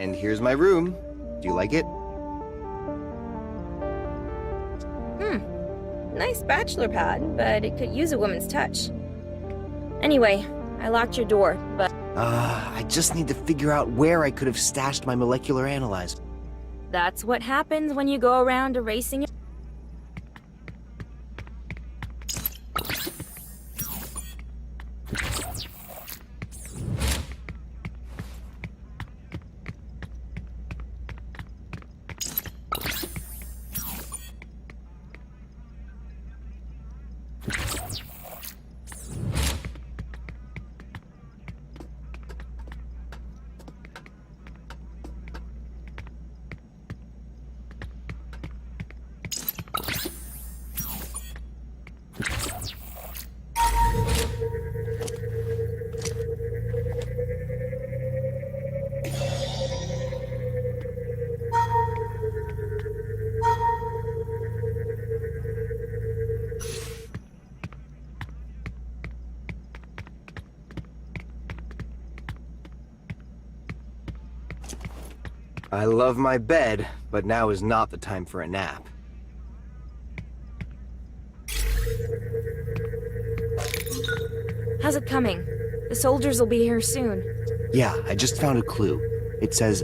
And here's my room. Do you like it? Nice bachelor pad, but it could use a woman's touch. Anyway, I locked your door, but... I just need to figure out where I could have stashed my molecular analyzer. That's what happens when you go around erasing... I love my bed, but now is not the time for a nap. How's it coming? The soldiers will be here soon. Yeah, I just found a clue. It says...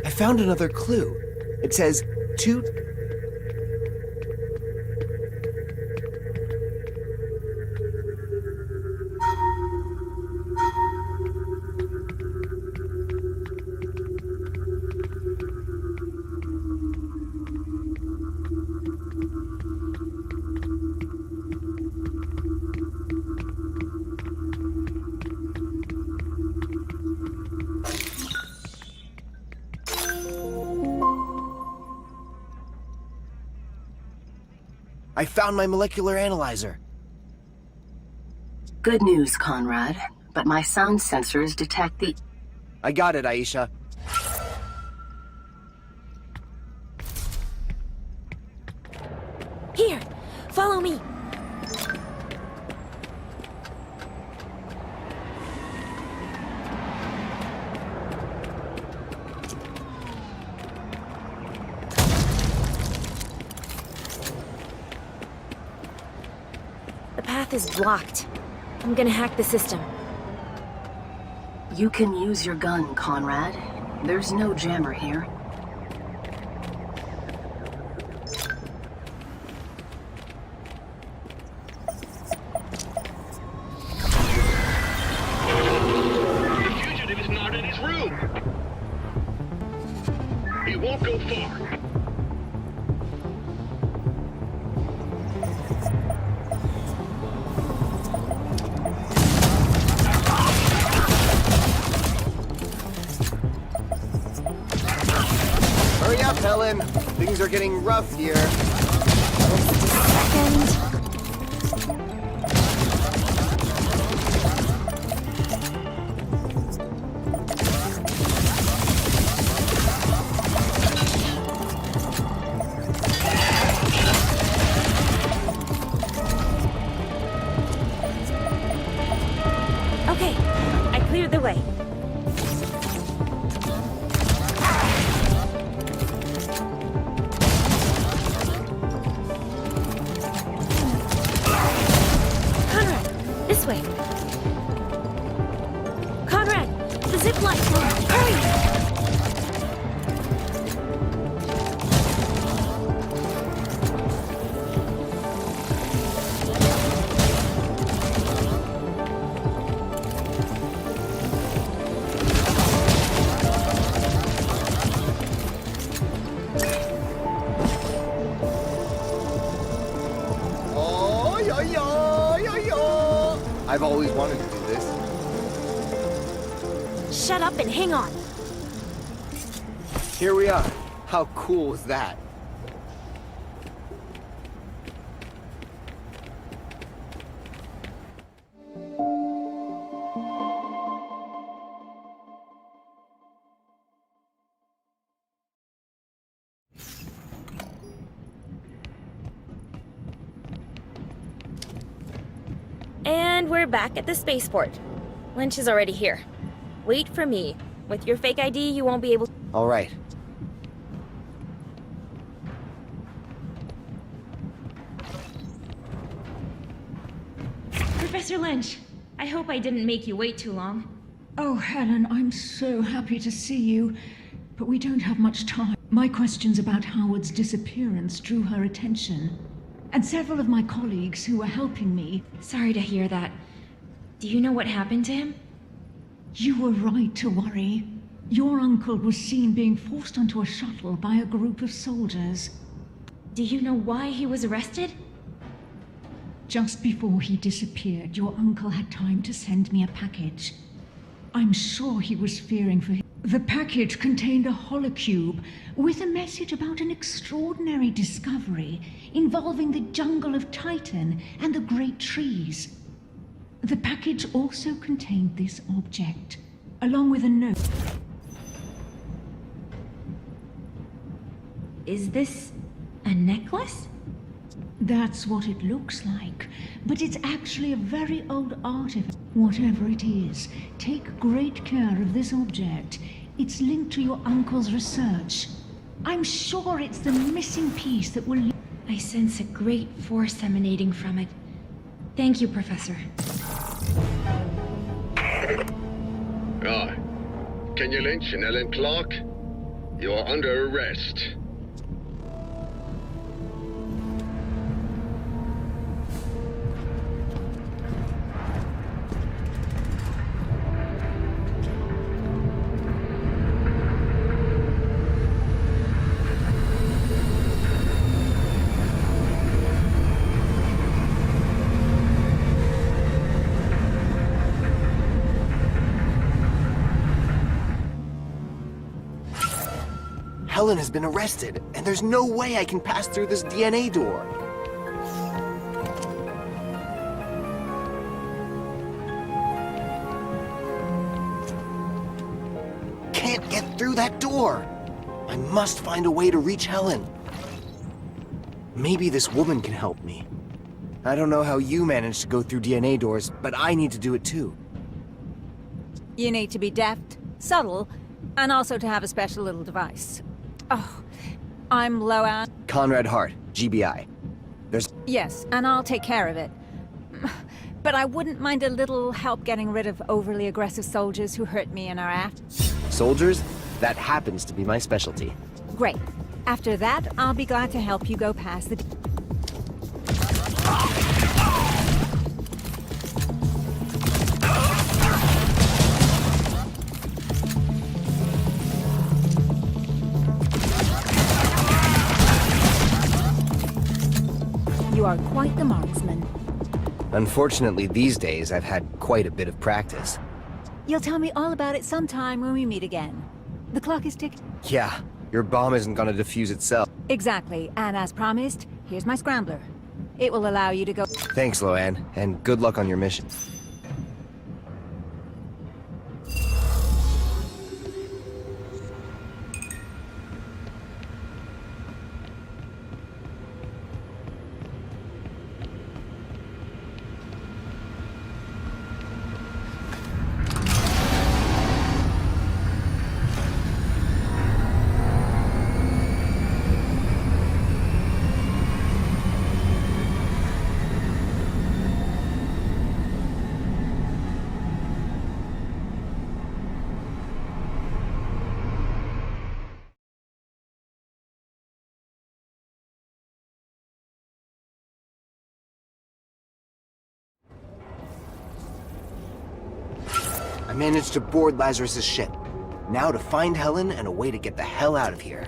I found another clue. It says, two... I found my molecular analyzer. Good news, Conrad, but my sound sensors detect the... I got it, Aisha. Here! Follow me! The path is blocked. I'm gonna hack the system. You can use your gun, Conrad. There's no jammer here. The fugitive is not in his room. He won't go far. Hurry up, Helen. Things are getting rough here. Second. Okay, I cleared the way. Conrad, this way. Conrad, the zip line. Hurry! Oh, yo, yo, yo, yo. I've always wanted to do this. Shut up and hang on. Here we are. How cool was that? And we're back at the spaceport. Lynch is already here. Wait for me. With your fake ID, you won't be able... All right. Professor Lynch, I hope I didn't make you wait too long. Oh, Helen, I'm so happy to see you, but we don't have much time. My questions about Howard's disappearance drew her attention, and several of my colleagues who were helping me. Sorry to hear that. Do you know what happened to him? You were right to worry. Your uncle was seen being forced onto a shuttle by a group of soldiers. Do you know why he was arrested? Just before he disappeared, your uncle had time to send me a package. I'm sure he was fearing for him. The package contained a holocube with a message about an extraordinary discovery involving the jungle of Titan and the great trees. The package also contained this object, along with a note. Is this a necklace? That's what it looks like, but it's actually a very old artifact. Whatever it is, take great care of this object. It's linked to your uncle's research. I'm sure it's the missing piece that will... I sense a great force emanating from it. Thank you, Professor. Ah, Kenya Lynch and Ellen Clark, you are under arrest. Helen has been arrested, and there's no way I can pass through this DNA door. Can't get through that door. I must find a way to reach Helen. Maybe this woman can help me. I don't know how you managed to go through DNA doors, but I need to do it too. You need to be deft, subtle, and also to have a special little device. Oh, I'm Loan. Conrad Hart, GBI. There's... Yes, and I'll take care of it. But I wouldn't mind a little help getting rid of overly aggressive soldiers who hurt me in our aft. Soldiers? That happens to be my specialty. Great. After that, I'll be glad to help you go past the... You are quite the marksman. Unfortunately, these days, I've had quite a bit of practice. You'll tell me all about it sometime when we meet again. The clock is ticking. Yeah, your bomb isn't gonna defuse itself. Exactly, and as promised, here's my scrambler. It will allow you to go... Thanks, Loan, and good luck on your mission. I managed to board Lazarus's ship. Now to find Helen and a way to get the hell out of here.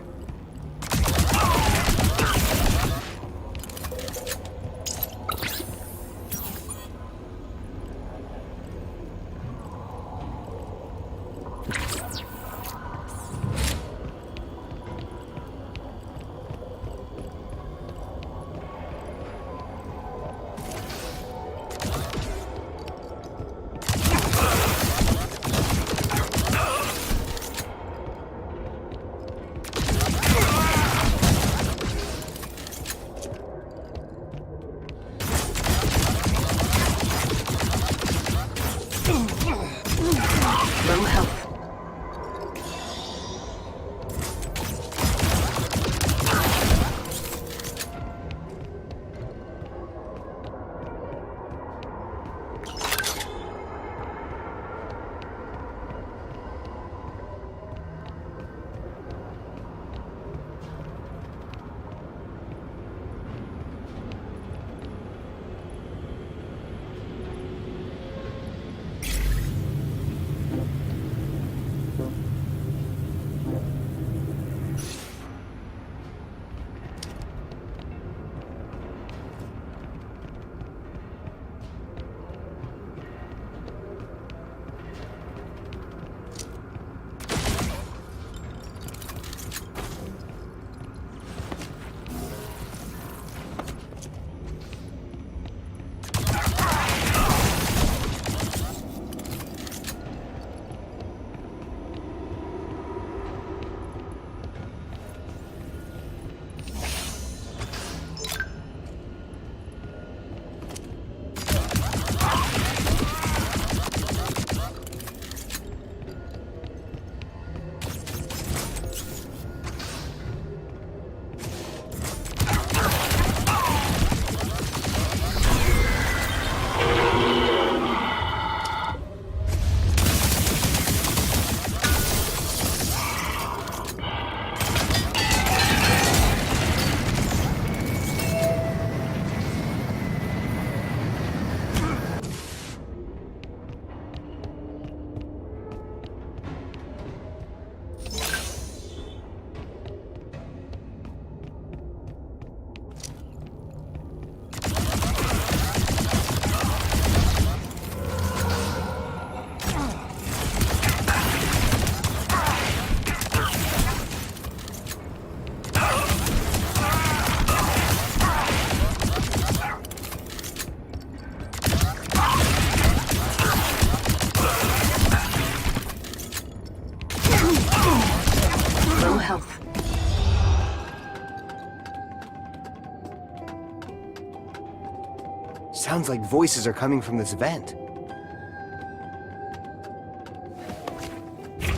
Sounds like voices are coming from this vent.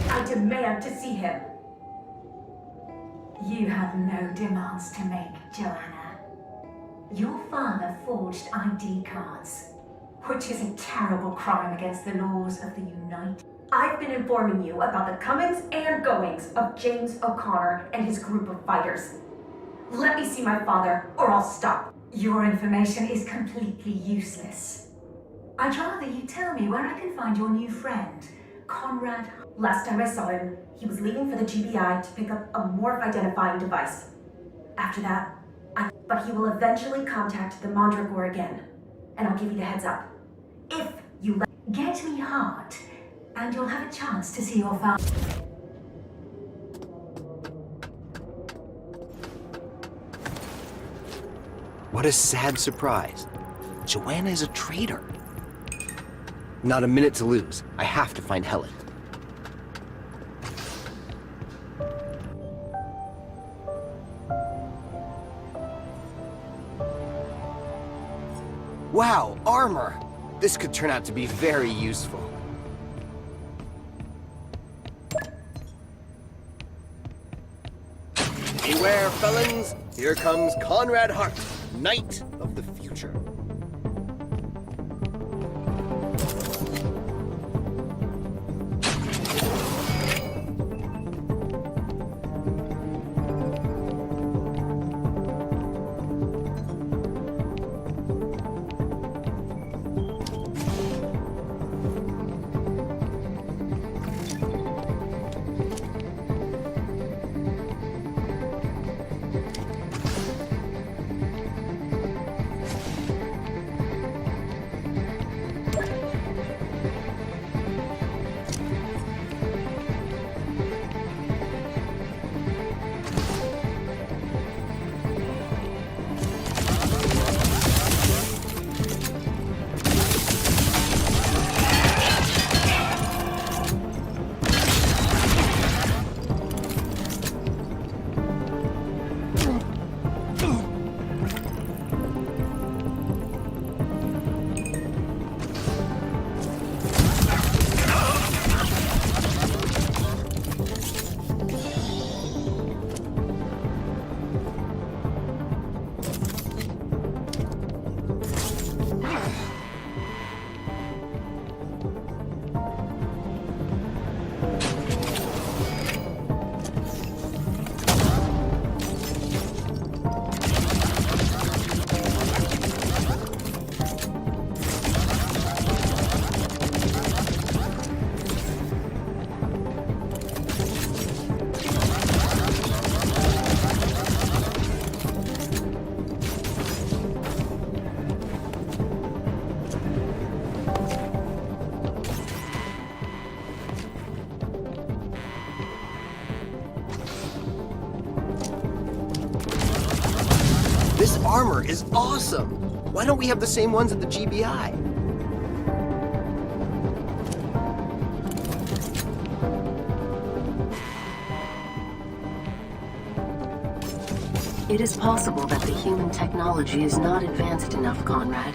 I demand to see him. You have no demands to make, Joanna. Your father forged ID cards, which is a terrible crime against the laws of the United. I've been informing you about the comings and goings of James O'Connor and his group of fighters. Let me see my father, or I'll stop. Your information is completely useless. I'd rather you tell me where I can find your new friend, Conrad. Last time I saw him, he was leaving for the GBI to pick up a morph identifying device. After that, but he will eventually contact the Mandragore again, and I'll give you the heads up. If you get me hard, and you'll have a chance to see your father. What a sad surprise. Joanna is a traitor. Not a minute to lose. I have to find Helen. Wow, armor! This could turn out to be very useful. Beware, felons! Here comes Conrad Hart, Knight of the Future. This armor is awesome! Why don't we have the same ones at the GBI? It is possible that the human technology is not advanced enough, Conrad.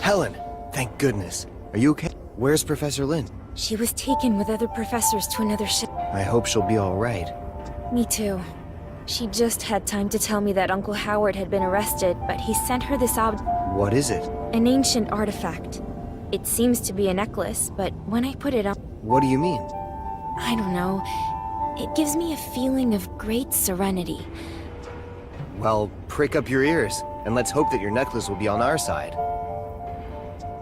Helen, thank goodness. Are you okay? Where's Professor Lin? She was taken with other professors to another ship. I hope she'll be all right. Me too. She just had time to tell me that Uncle Howard had been arrested, but he sent her this What is it? an ancient artifact. It seems to be a necklace, but when I put it on, What do you mean? I don't know. It gives me a feeling of great serenity. Well, prick up your ears, and let's hope that your necklace will be on our side.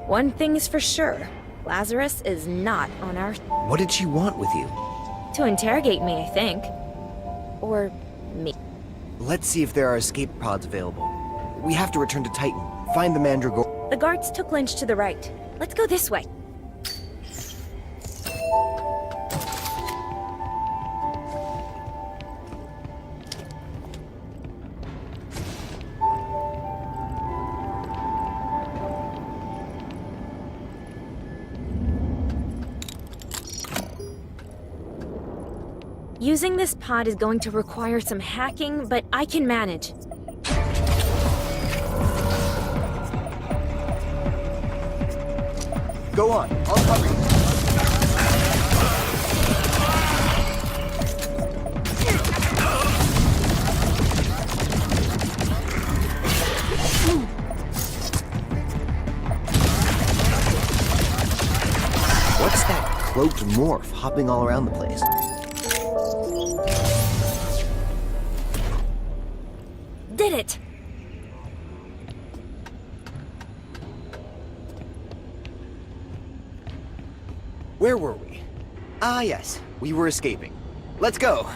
One thing is for sure. Lazarus is not on our... What did she want with you? To interrogate me, I think. Or me. Let's see if there are escape pods available. We have to return to Titan. Find the Mandragora. The guards took Lynch to the right. Let's go this way. Using this pod is going to require some hacking, but I can manage. Go on, I'll cover you. What's that cloaked morph hopping all around the place? Did it! Where were we? Ah, yes. We were escaping. Let's go!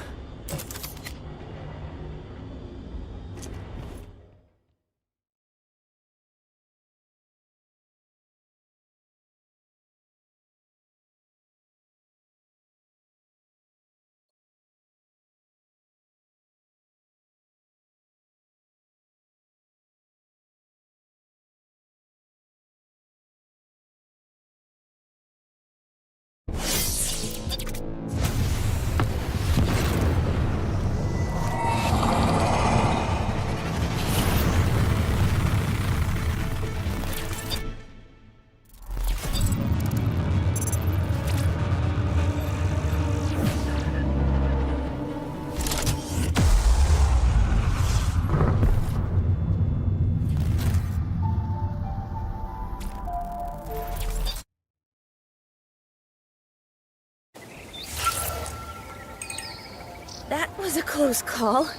That was a close call.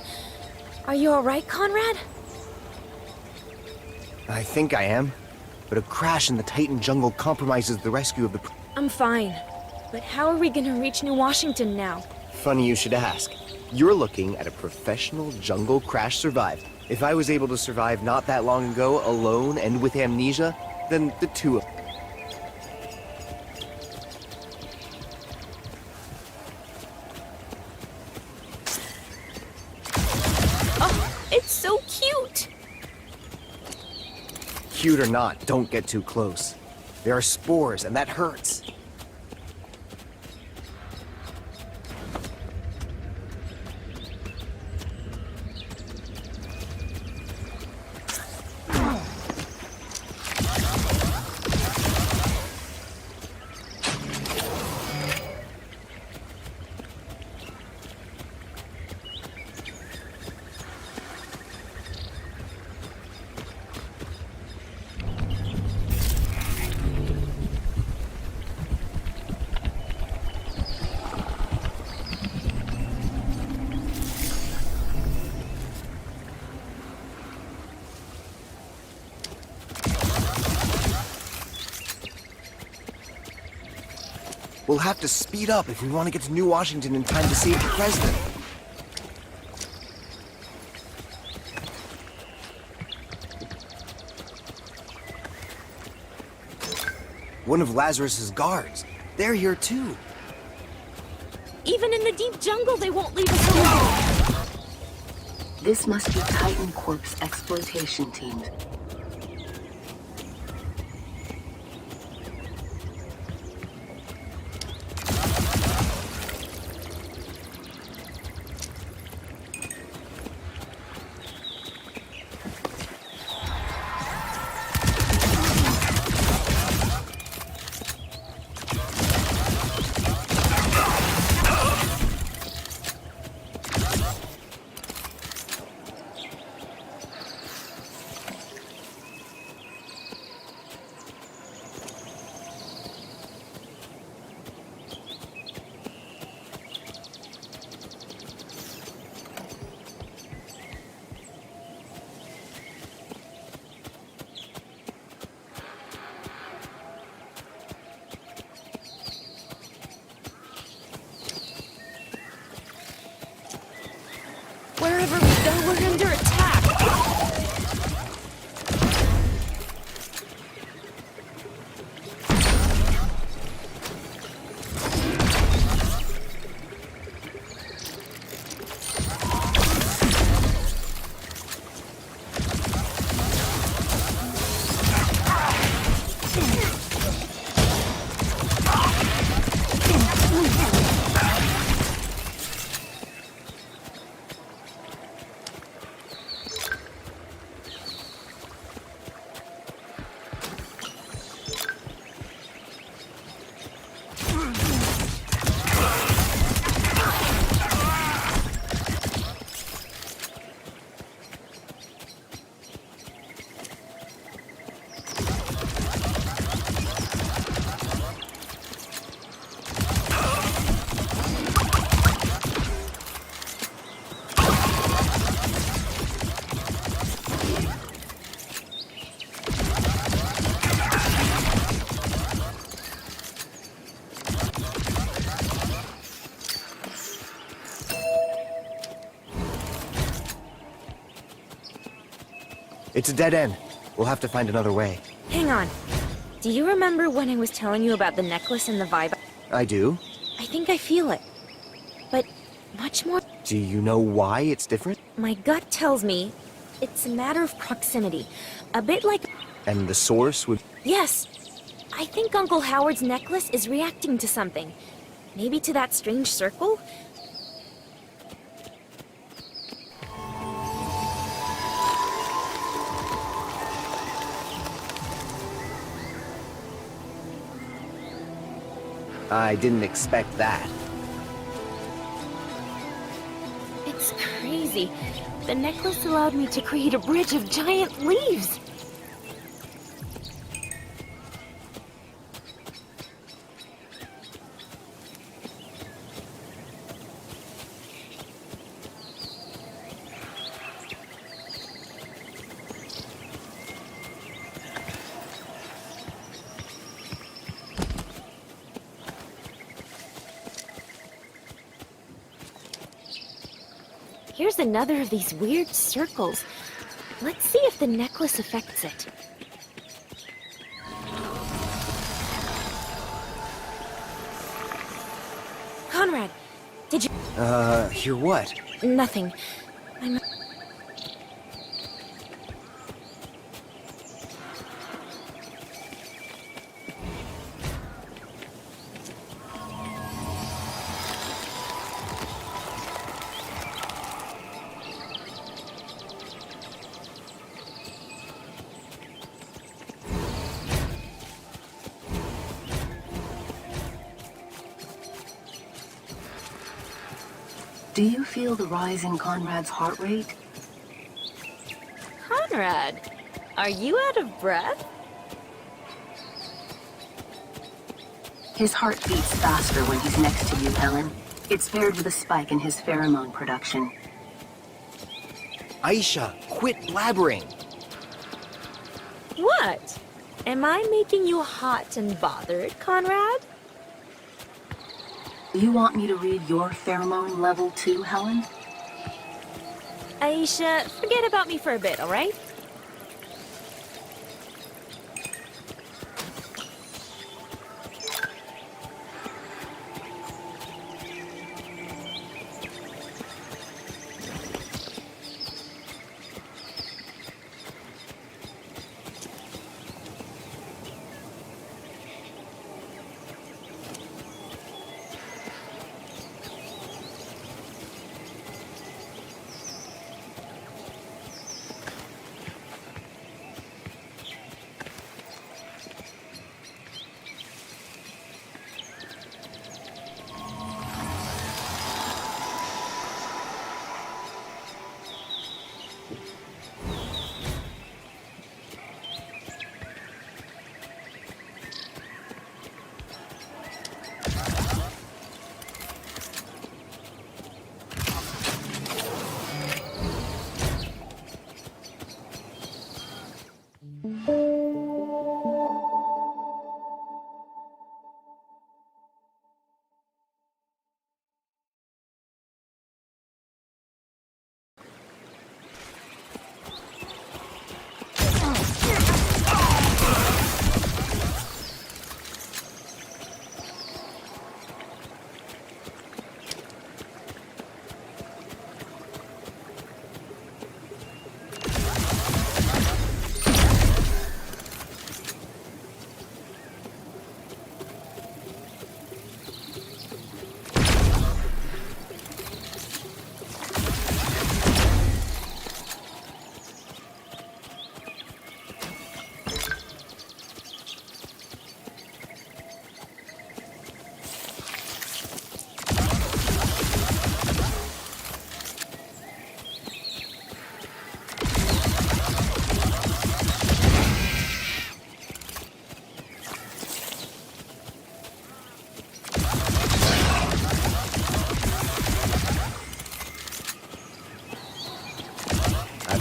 Are you alright, Conrad? I think I am. But a crash in the Titan jungle compromises the rescue of the... I'm fine. But how are we gonna reach New Washington now? Funny you should ask. You're looking at a professional jungle crash survivor. If I was able to survive not that long ago alone and with amnesia, then the two of... It's so cute! Cute or not, don't get too close. There are spores, and that hurts. We'll have to speed up if we want to get to New Washington in time to save the president. One of Lazarus's guards. They're here too. Even in the deep jungle, they won't leave us alone! This must be Titan Corp's exploitation teams. It's a dead end. We'll have to find another way. Hang on. Do you remember when I was telling you about the necklace and the vibe? I do. I think I feel it. But much more. Do you know why it's different? My gut tells me it's a matter of proximity. A bit like... And the source would... Yes. I think Uncle Howard's necklace is reacting to something. Maybe to that strange circle? I didn't expect that. It's crazy. The necklace allowed me to create a bridge of giant leaves. Here's another of these weird circles. Let's see if the necklace affects it. Conrad, did you... Hear what? Nothing. I'm... Do you feel the rise in Conrad's heart rate? Conrad, are you out of breath? His heart beats faster when he's next to you, Helen. It's paired with a spike in his pheromone production. Aisha, quit blabbering. What? Am I making you hot and bothered, Conrad? You want me to read your pheromone level too, Helen? Aisha, forget about me for a bit, all right?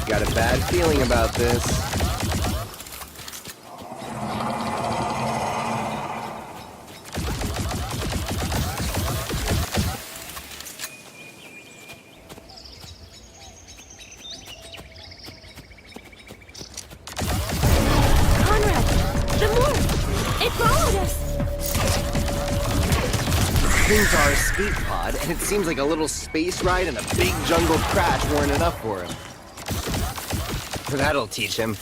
Got a bad feeling about this. followed us! Things are a escape pod, and it seems like a little space ride and a big jungle crash weren't enough for him. That'll teach him.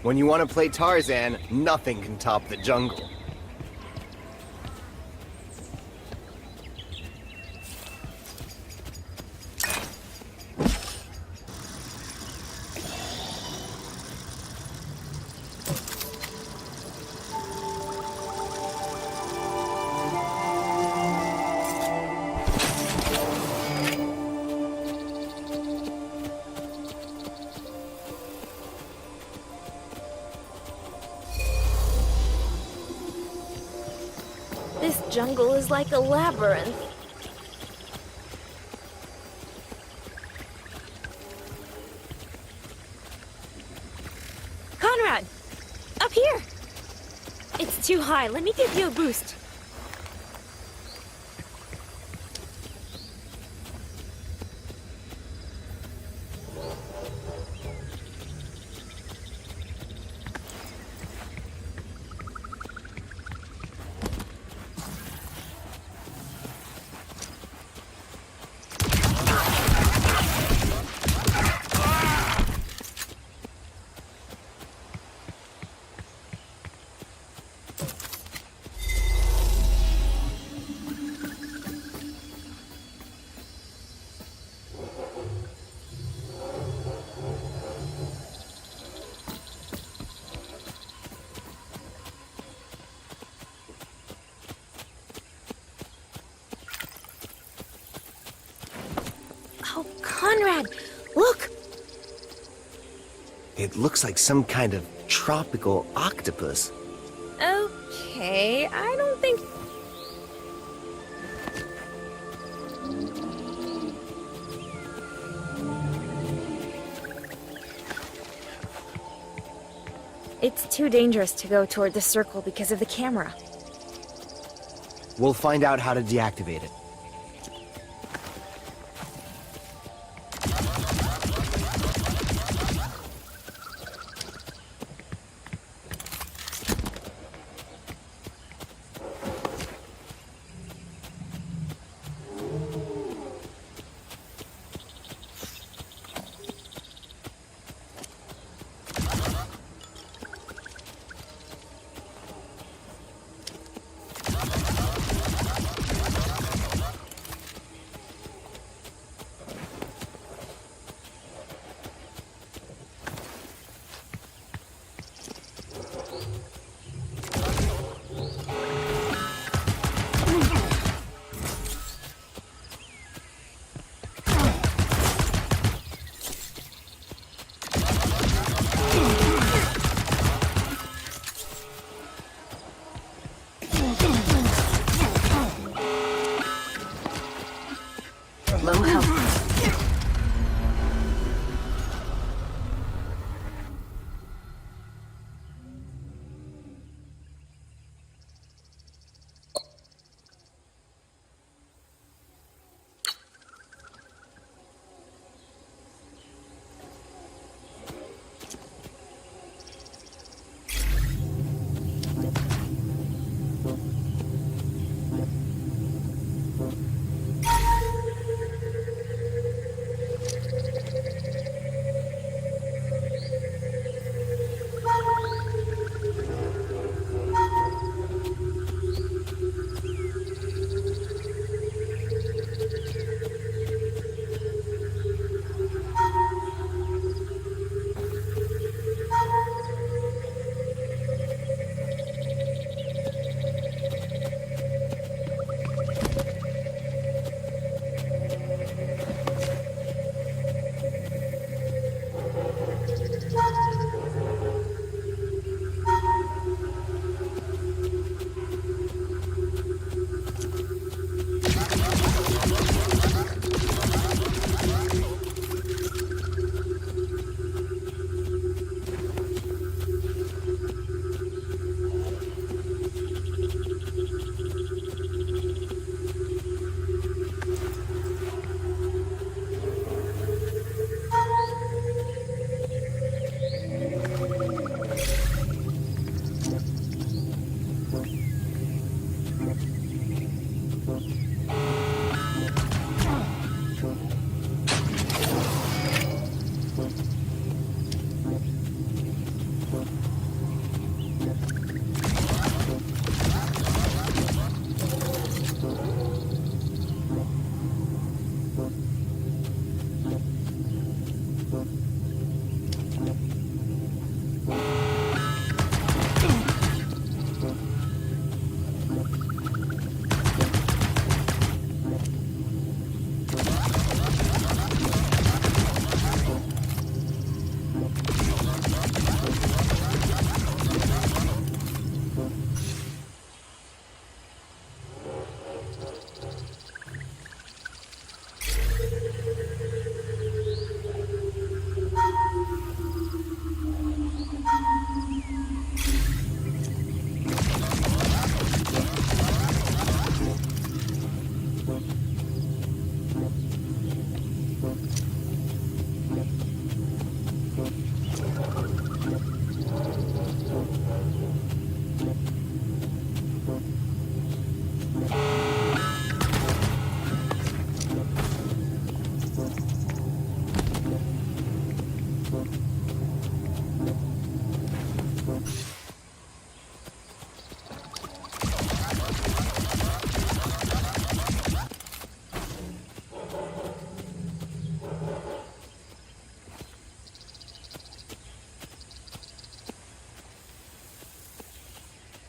When you want to play Tarzan, nothing can top the jungle. This jungle is like a labyrinth. Conrad! Up here! It's too high. Let me give you a boost. Oh, Conrad, look! It looks like some kind of tropical octopus. Okay, I don't think... It's too dangerous to go toward the circle because of the camera. We'll find out how to deactivate it.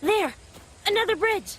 There! Another bridge!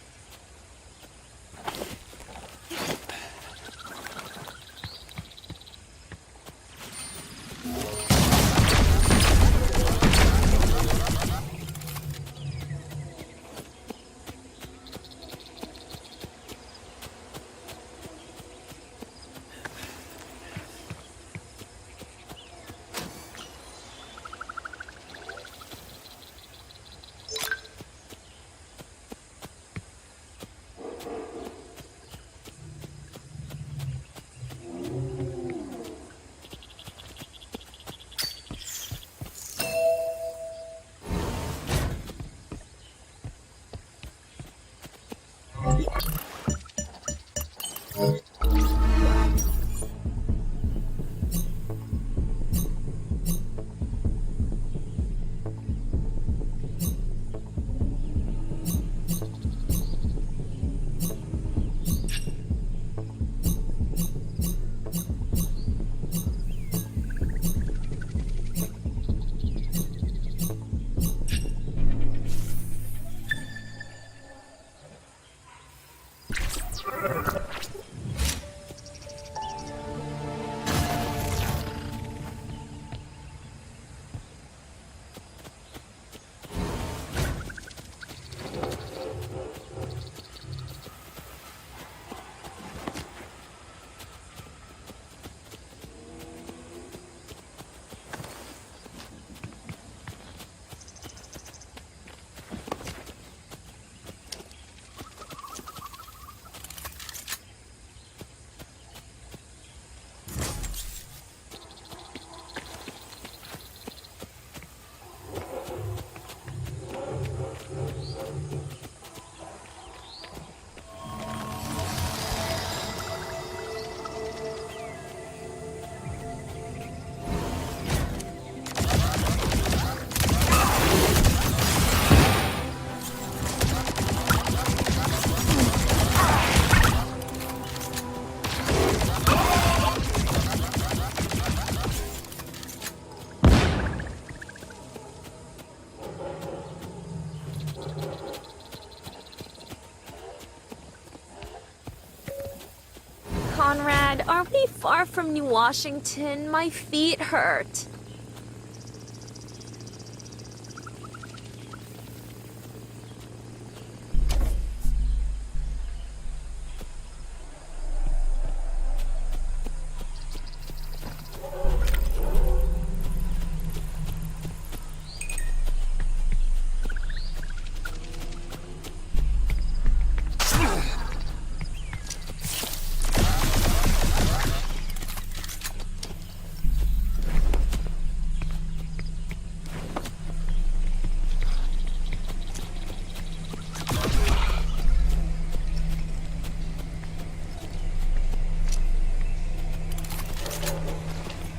Conrad, aren't we far from New Washington? My feet hurt.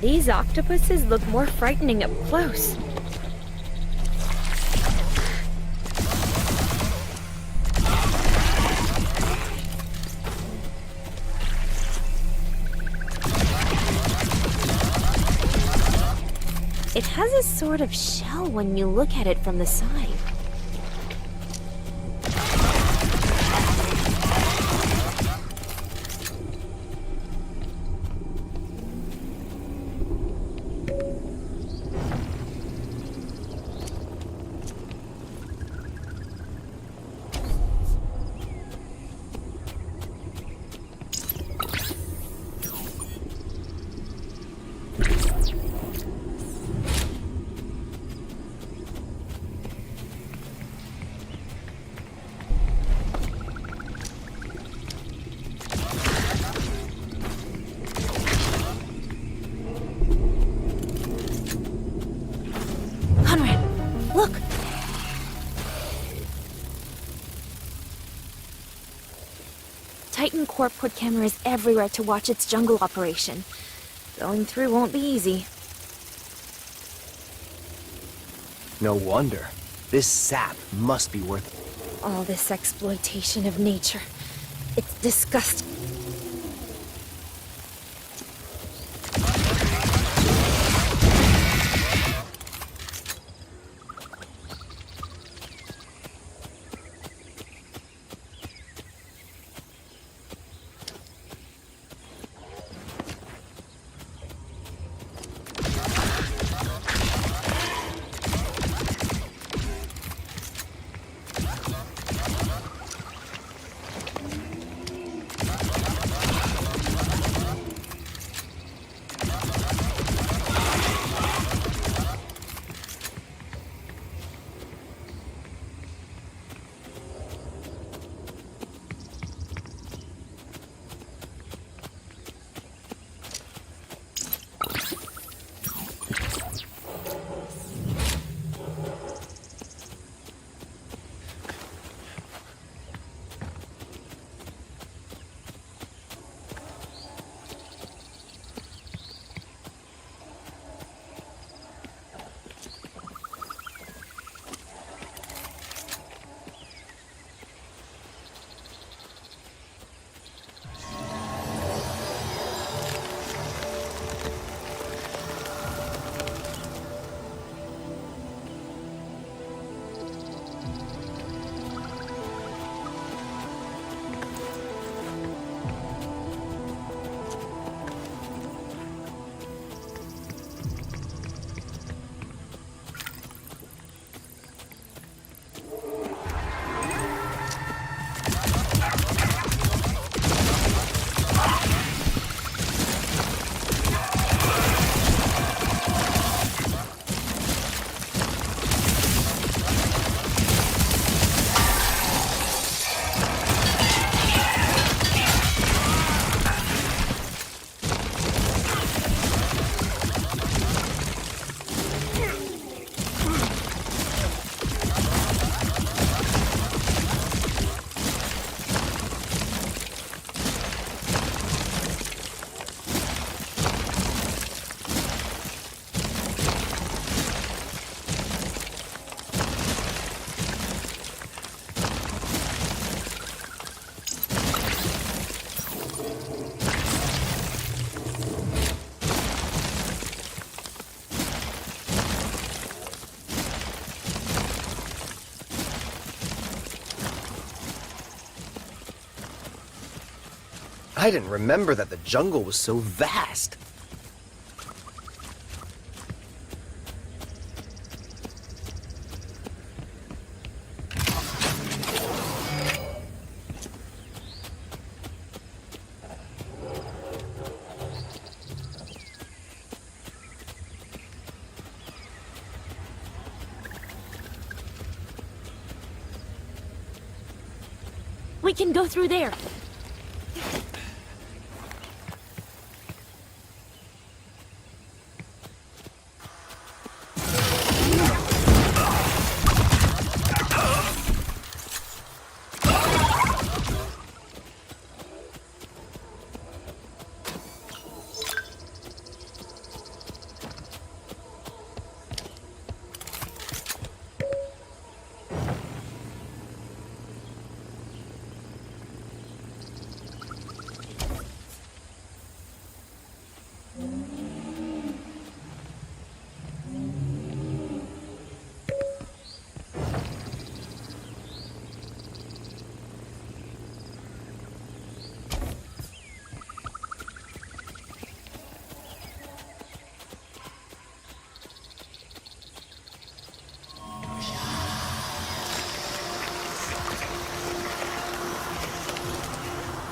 These octopuses look more frightening up close. It has a sort of shell when you look at it from the side. Look! Titan Corp put cameras everywhere to watch its jungle operation. Going through won't be easy. No wonder. This sap must be worth it. All this exploitation of nature. It's disgusting. I didn't remember that the jungle was so vast. We can go through there.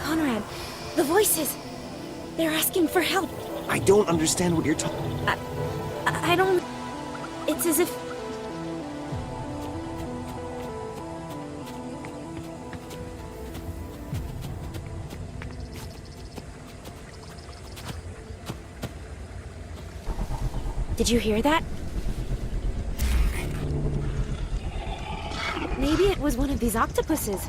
Conrad, the voices. They're asking for help. I don't understand what you're talking. I don't... It's as if... Did you hear that? Maybe it was one of these octopuses.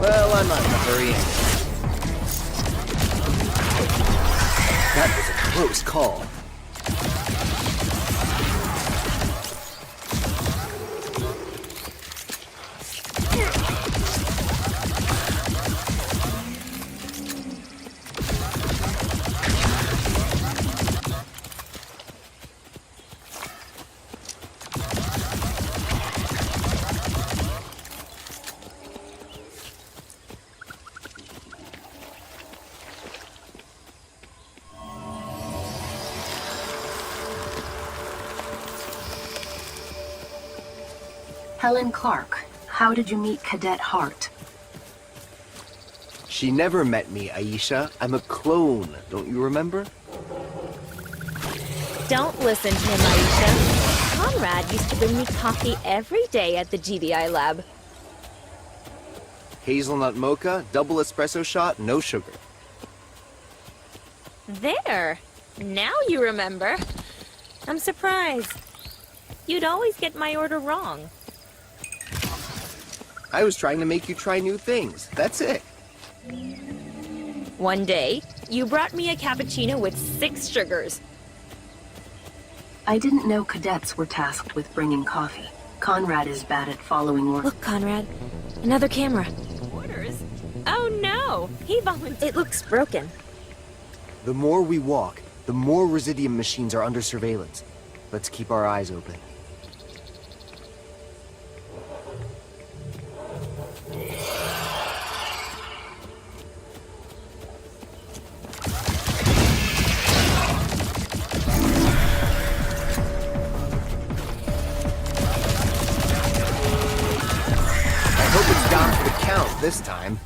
Well, I'm not in a hurry anyway. That was a close call. Helen Clark, how did you meet Cadet Hart? She never met me, Aisha. I'm a clone, don't you remember? Don't listen to him, Aisha. Conrad used to bring me coffee every day at the GDI lab. Hazelnut mocha, double espresso shot, no sugar. There! Now you remember. I'm surprised. You'd always get my order wrong. I was trying to make you try new things. That's it. One day, you brought me a cappuccino with 6 sugars. I didn't know cadets were tasked with bringing coffee. Conrad is bad at following orders. Look, Conrad. Another camera. Orders? Oh no! He volunteered. It looks broken. The more we walk, the more Residium machines are under surveillance. Let's keep our eyes open. I hope it's down for the count this time.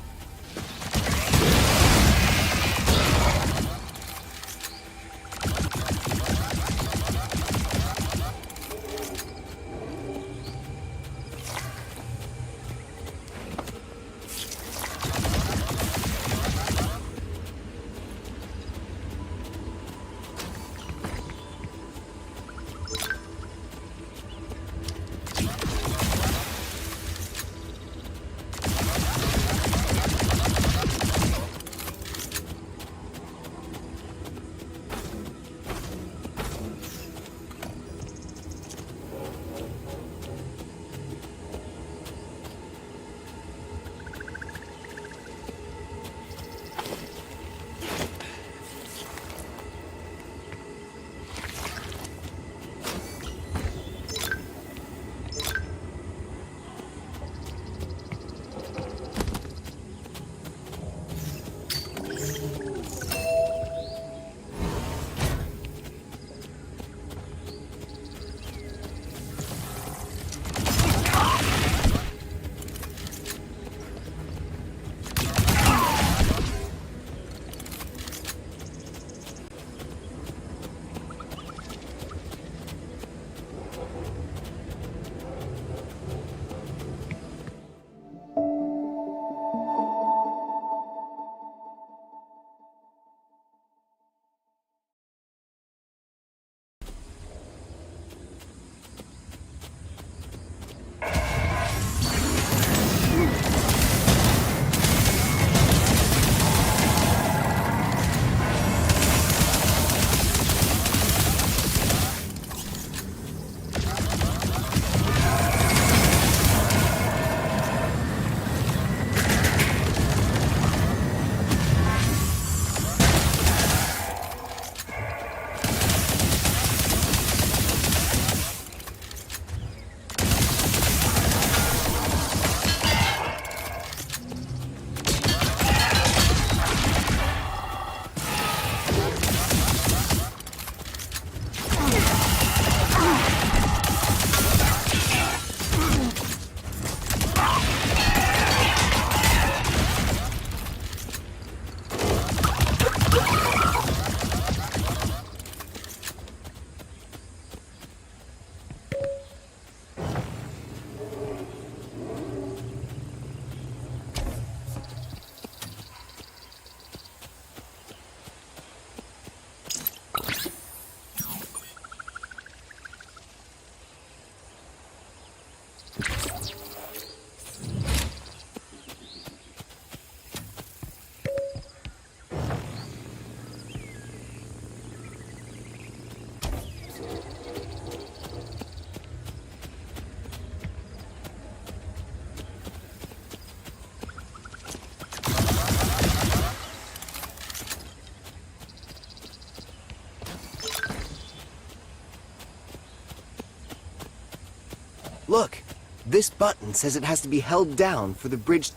Look, this button says it has to be held down for the bridge.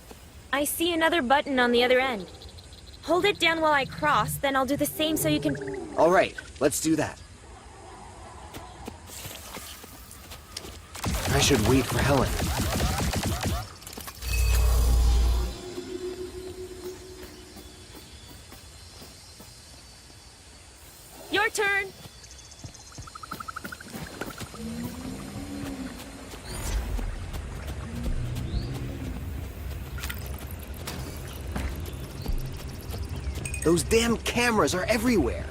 I see another button on the other end. Hold it down while I cross, then I'll do the same so you can... All right, let's do that. I should wait for Helen. Your turn! Those damn cameras are everywhere.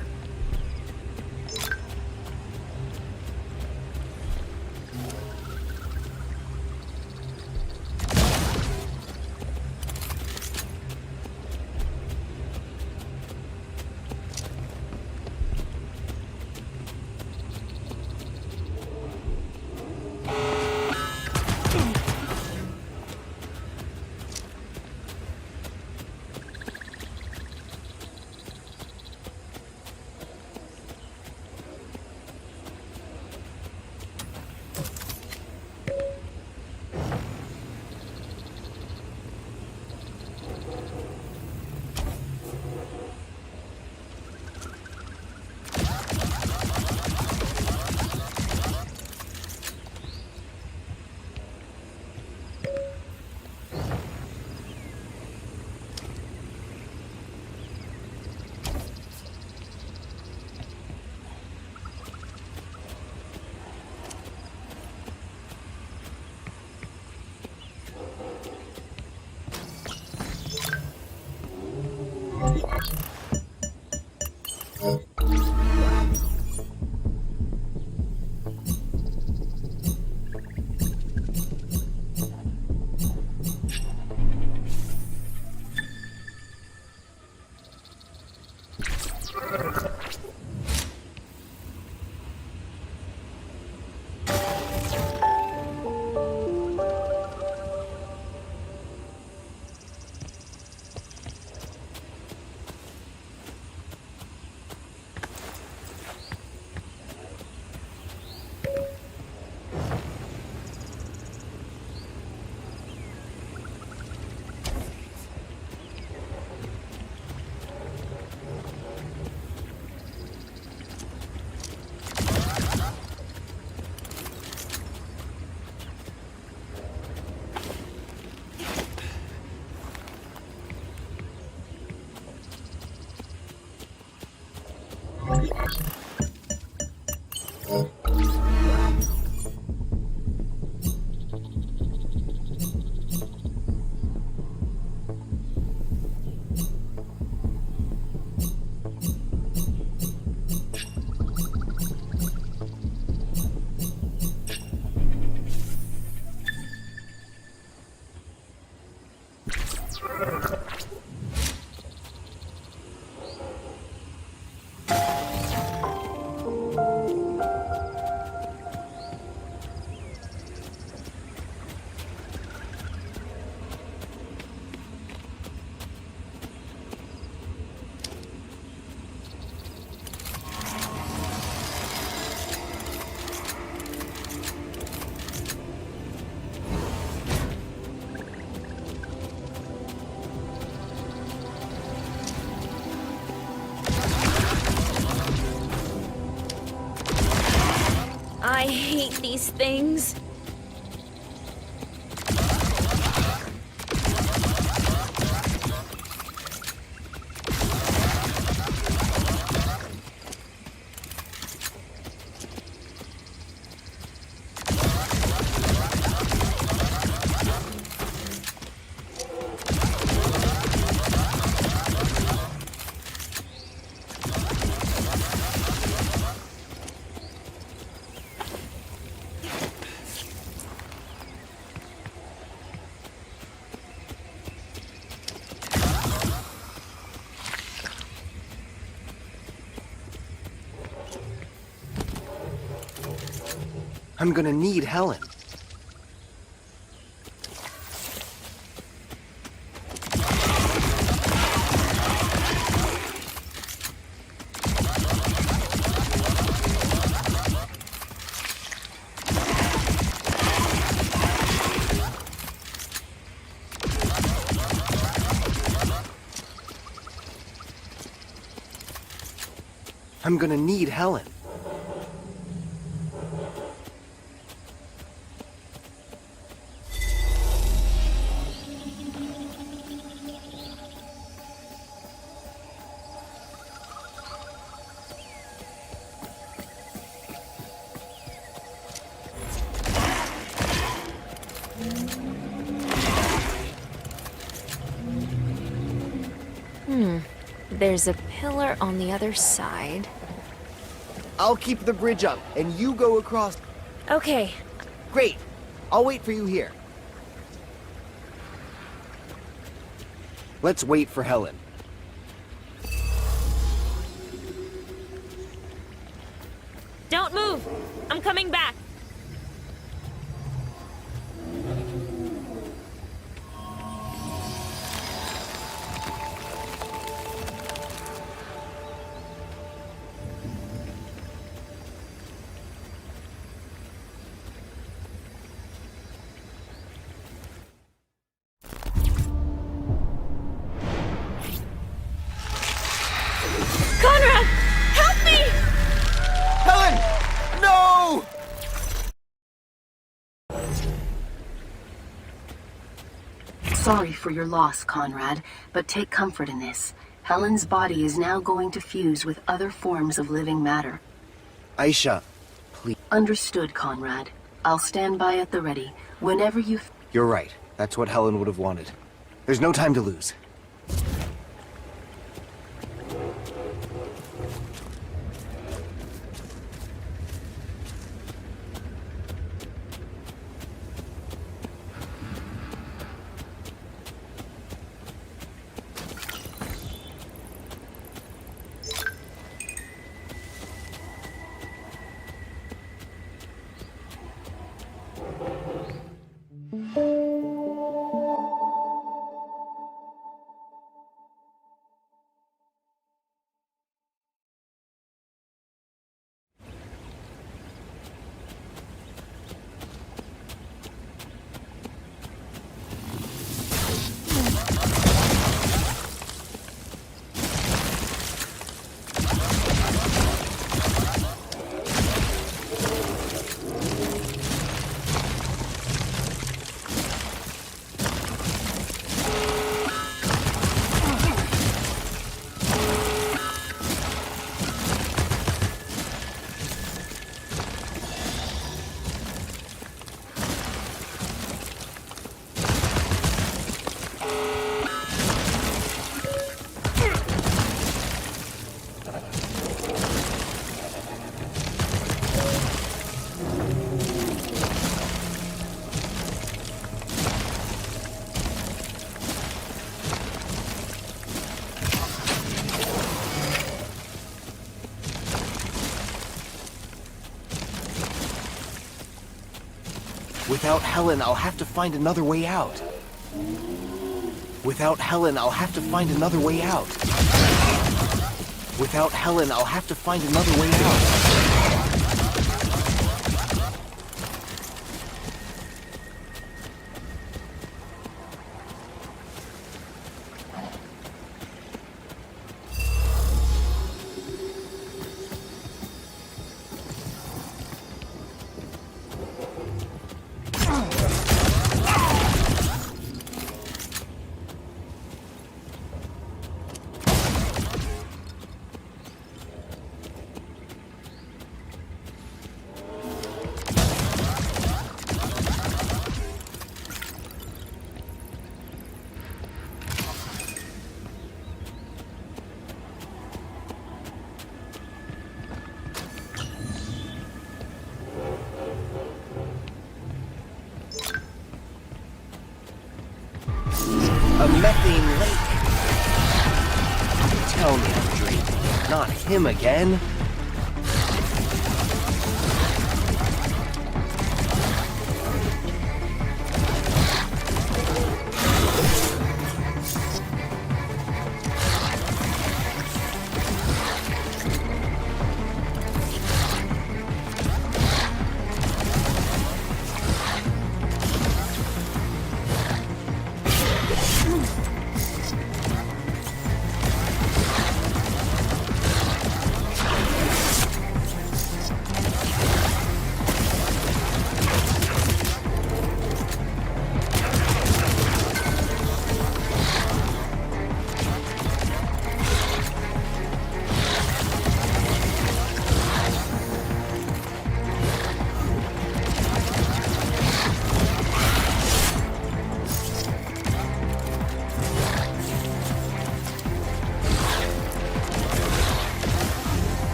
I hate these things. I'm gonna need Helen. I'm gonna need Helen. There's a pillar on the other side. I'll keep the bridge up, and you go across. Okay. Great. I'll wait for you here. Let's wait for Helen. Don't move! I'm coming back! Conrad! Help me! Helen! No! Sorry for your loss, Conrad, but take comfort in this. Helen's body is now going to fuse with other forms of living matter. Aisha, please. Understood, Conrad. I'll stand by at the ready. Whenever you... You're right. That's what Helen would have wanted. There's no time to lose. Without Helen, I'll have to find another way out. Without Helen, I'll have to find another way out. Without Helen, I'll have to find another way out. A methane lake. Tell me I'm dreaming. Not him again.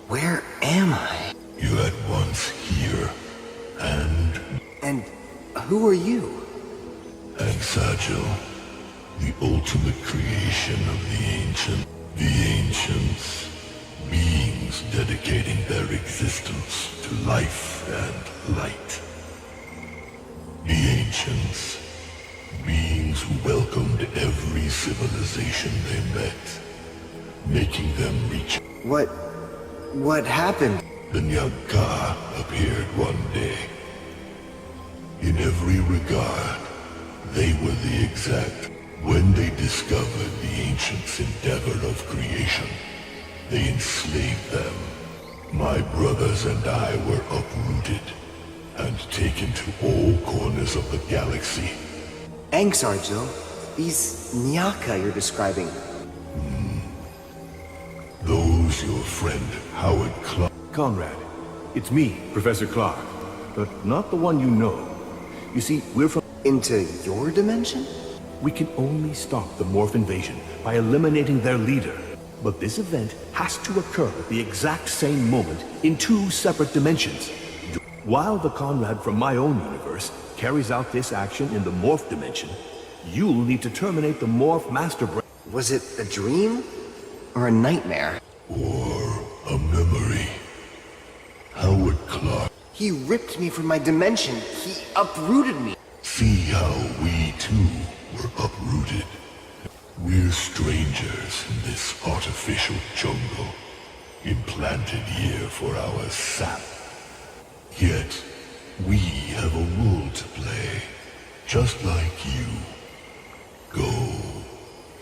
Where am I? You at once here, and... And who are you? And Sagil, the ultimate creation of the ancient. The ancients, beings dedicating their existence to life and light. The ancients, beings who welcomed every civilization they met, making them reach... What happened? The Nyagka appeared one day. In every regard, they were the exact. When they discovered the ancients' endeavor of creation, they enslaved them, My brothers and I were uprooted and taken to all corners of the galaxy. Angsarjo, these Nyaka you're describing. Those your friend Howard Clark. Conrad, it's me, Professor Clark, but not the one you know. You see, we're from... Into your dimension? We can only stop the morph invasion by eliminating their leader. But this event has to occur at the exact same moment in 2 separate dimensions. While the Conrad from my own universe carries out this action in the morph dimension, you'll need to terminate the morph master brain. Was it a dream? Or a nightmare? Or a memory. Howard Clark. He ripped me from my dimension. He uprooted me. See how we too were uprooted. We're strangers in this artificial jungle, implanted here for our sap. Yet, we have a role to play, just like you. Go.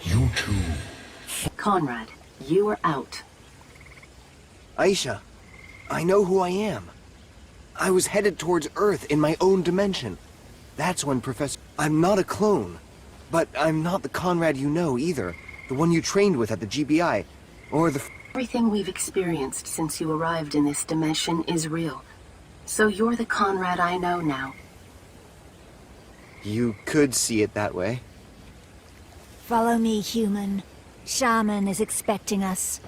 You too. Conrad, you are out. Aisha, I know who I am. I was headed towards Earth in my own dimension. That's when Professor... I'm not a clone. But I'm not the Conrad you know, either. The one you trained with at the GBI. Or the... Everything we've experienced since you arrived in this dimension is real. So you're the Conrad I know now. You could see it that way. Follow me, human. Shaman is expecting us.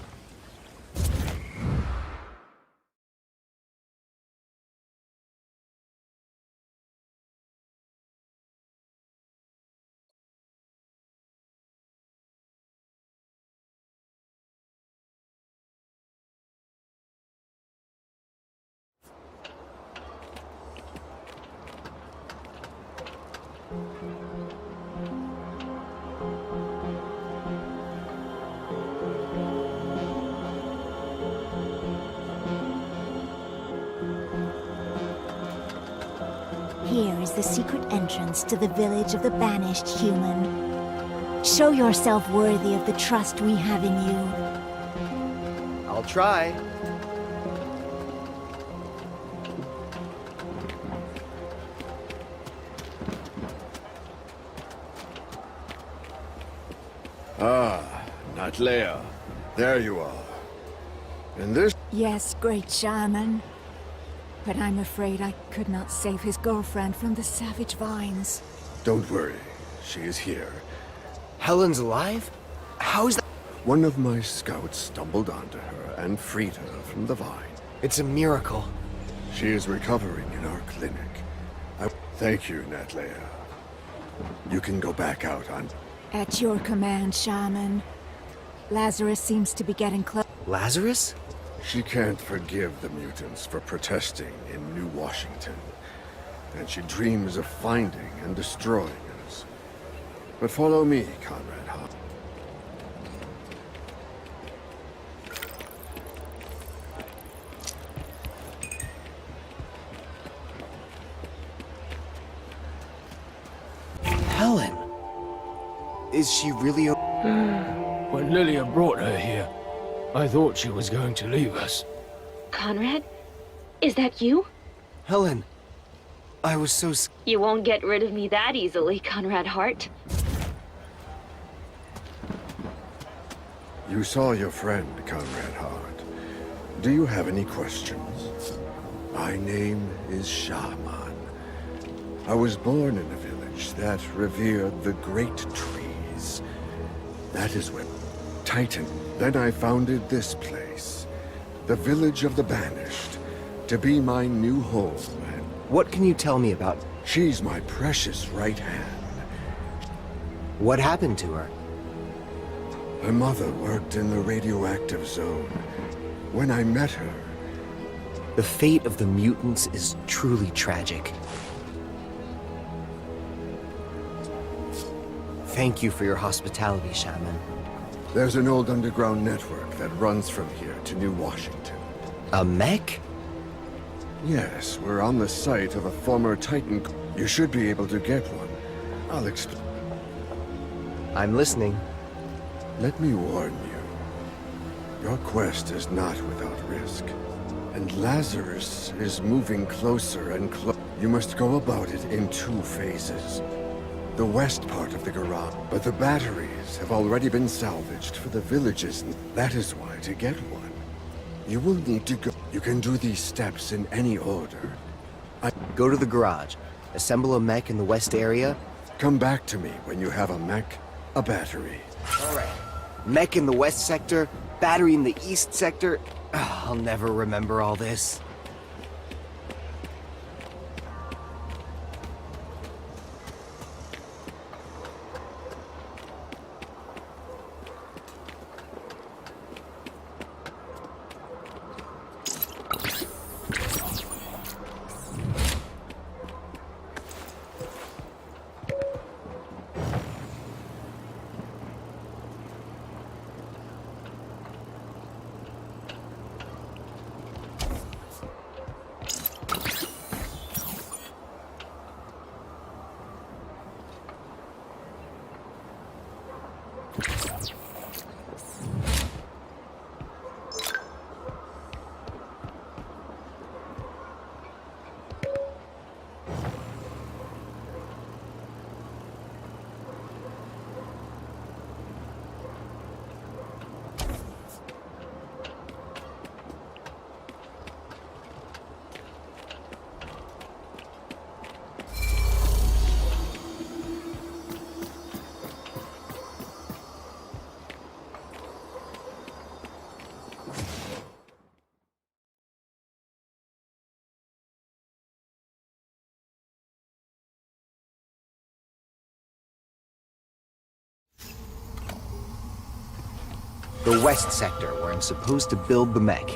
Here is the secret entrance to the village of the banished human. Show yourself worthy of the trust we have in you. I'll try. Ah, Natlea. There you are. And this... Yes, great shaman. But I'm afraid I could not save his girlfriend from the savage vines. Don't worry. She is here. Helen's alive? How is that? One of my scouts stumbled onto her and freed her from the vine. It's a miracle. She is recovering in our clinic. Thank you, Natlea. You can go back out on... At your command, shaman. Lazarus seems to be getting close. Lazarus? She can't forgive the mutants for protesting in New Washington. And she dreams of finding and destroying us. But follow me, Conrad Hahn. Helen. Is she really When Lilia brought her here, I thought she was going to leave us. Conrad? Is that you? Helen, I was so You won't get rid of me that easily, Conrad Hart. You saw your friend, Conrad Hart. Do you have any questions? My name is Shaman. I was born in a village that revered the great trees. That is when Titan. Then I founded this place, the village of the banished, to be my new home. And What can you tell me about... she's my precious right hand. What happened to her? Her mother worked in the radioactive zone. When I met her, The fate of the mutants is truly tragic. Thank you for your hospitality, Shaman. there's an old underground network that runs from here to New Washington. A mech? Yes, we're on the site of a former Titan. You should be able to get one. I'll explain. I'm listening. Let me warn you. Your quest is not without risk. And Lazarus is moving closer and closer. You must go about it in 2 phases. The west part of the garage, but the batteries have already been salvaged for the villages. That is why, to get one, you will need to go. You can do these steps in any order. Go to the garage, assemble a mech in the west area. Come back to me when you have a mech, a battery. Alright. Mech in the west sector, battery in the east sector. I'll never remember all this. The west sector, where I'm supposed to build the mech.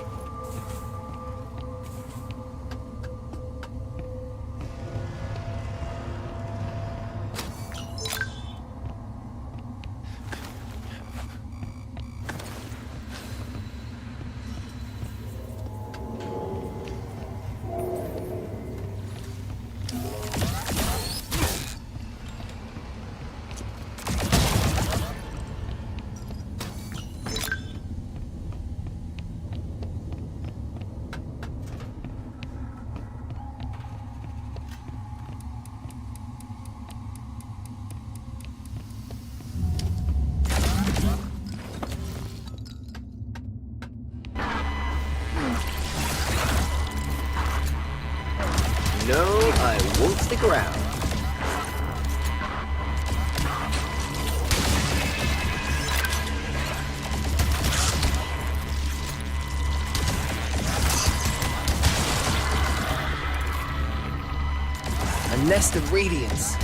No, I won't stick around. A nest of radiance.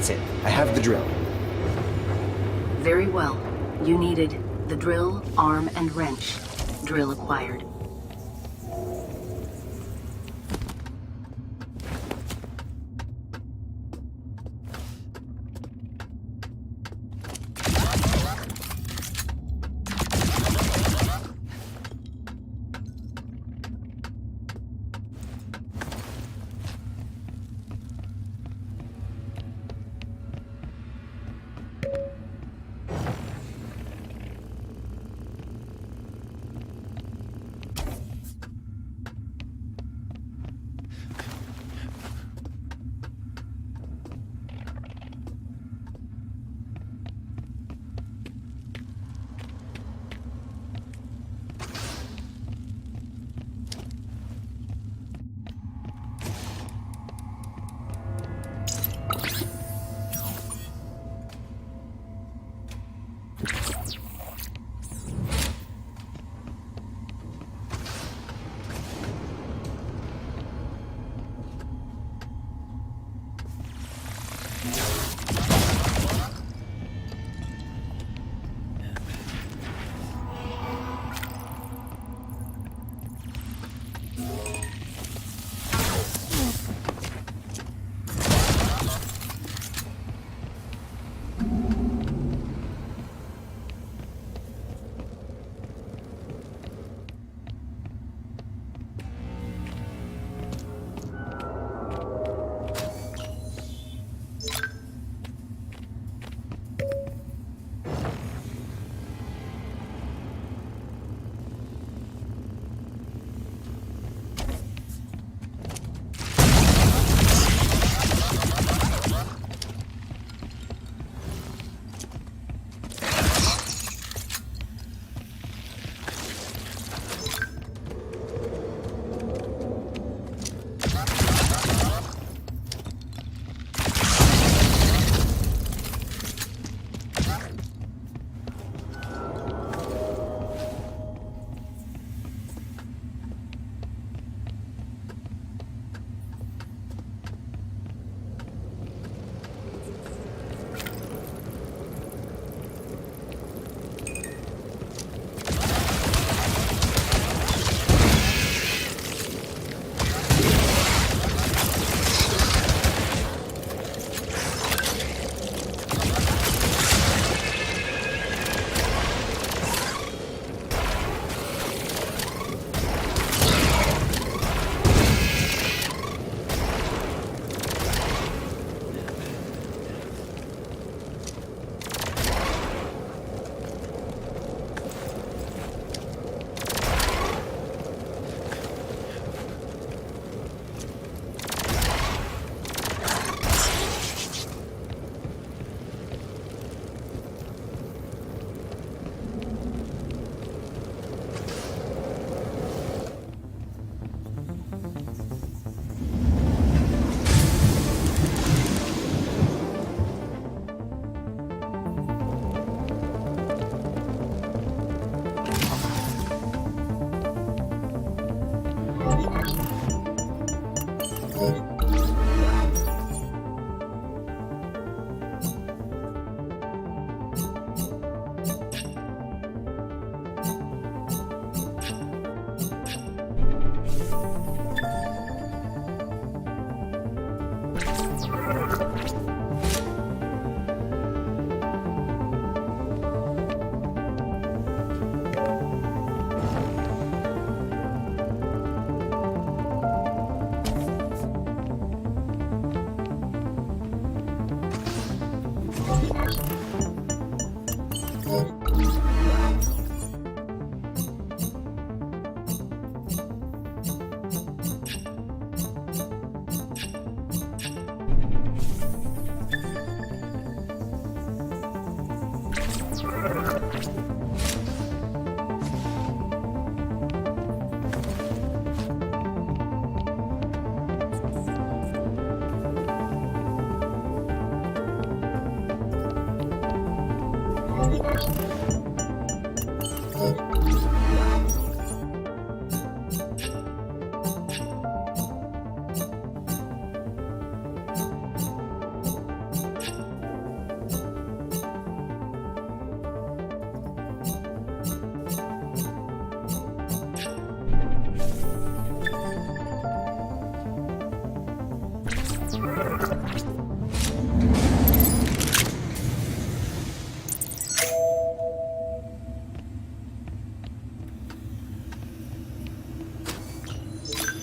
That's it. I have the drill. Very well. You needed the drill, arm, and wrench. Drill acquired.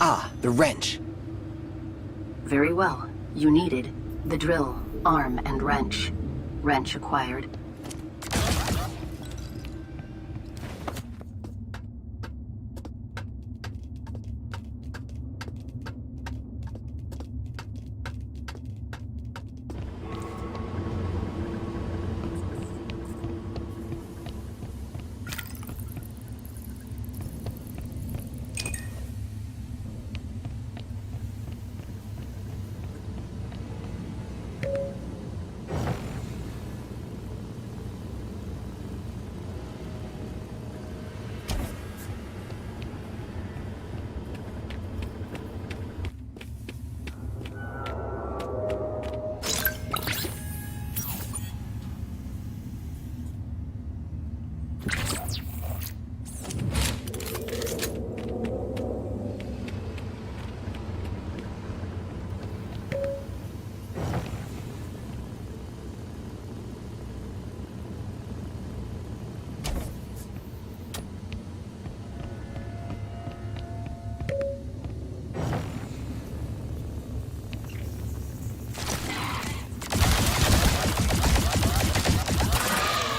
Ah, the wrench. Very well. You needed the drill, arm, and wrench. Wrench acquired.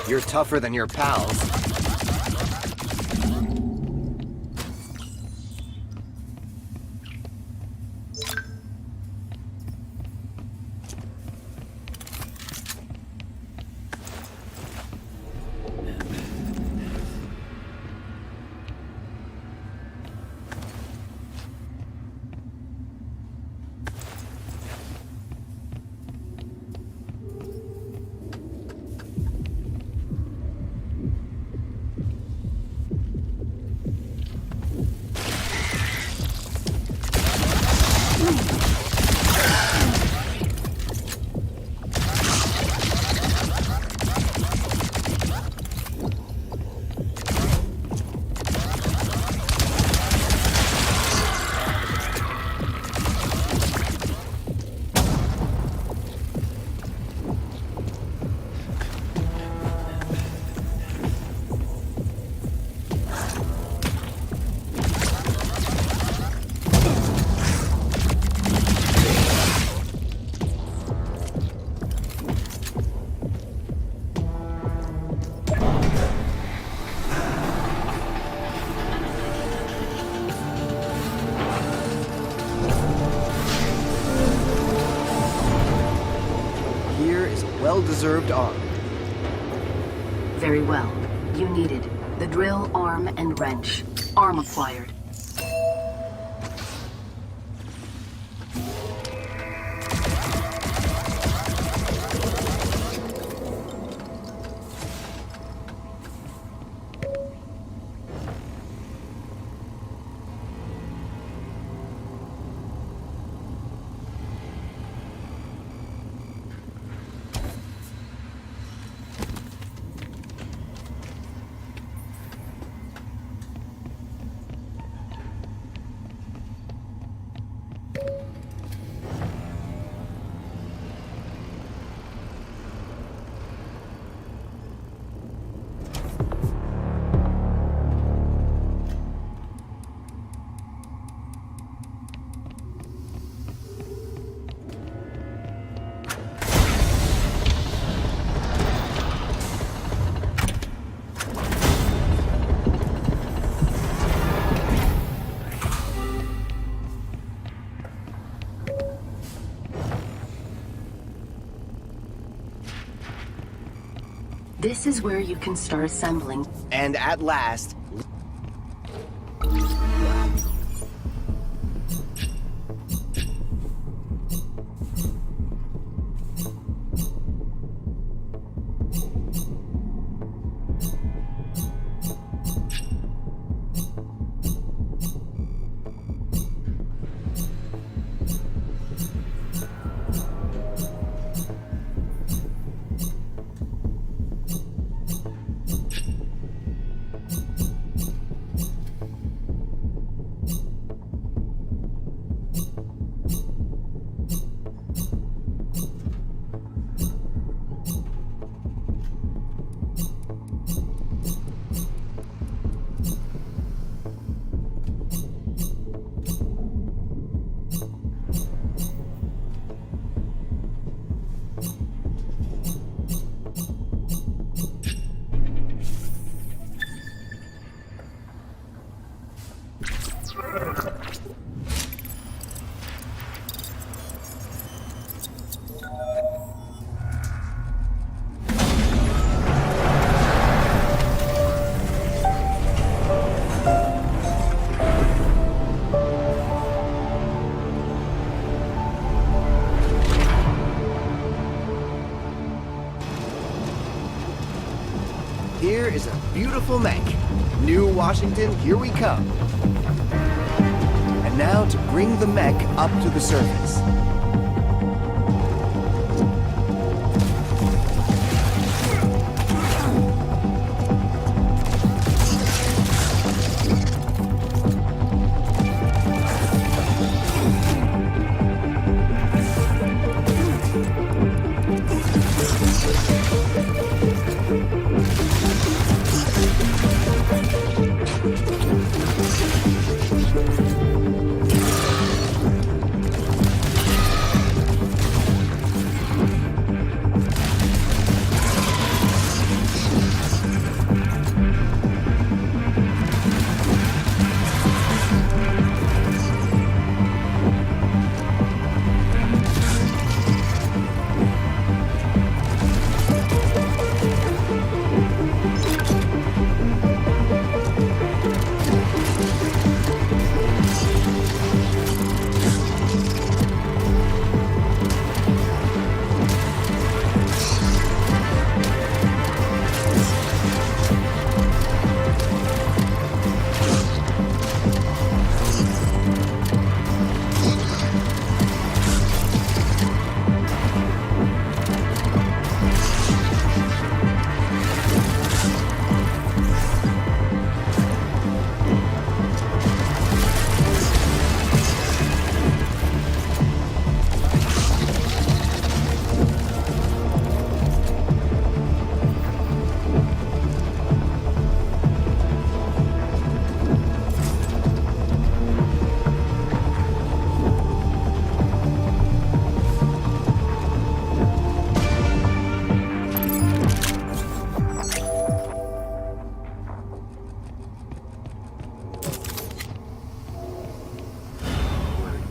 You're tougher than your pals. Well-deserved arm. Very well. You needed the drill, arm, and wrench. Arm acquired. This is where you can start assembling. And at last... Here is a beautiful mech. New Washington, here we come. And now to bring the mech up to the surface.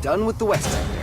Done with the West Sector.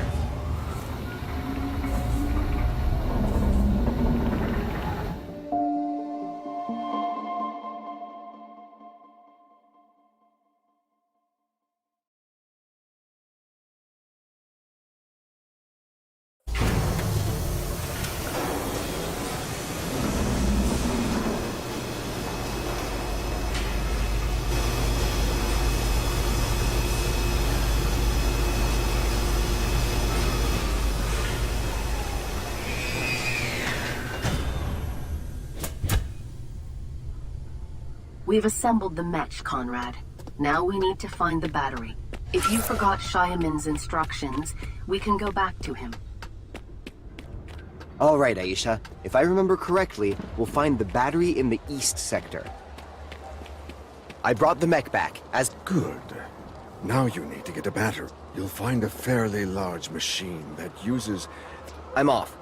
We've assembled the mech, Conrad. Now we need to find the battery. If you forgot Xiaomin's instructions, we can go back to him. All right, Aisha. If I remember correctly, we'll find the battery in the East Sector. I brought the mech back, as... Good. Now you need to get a battery. You'll find a fairly large machine that uses... I'm off.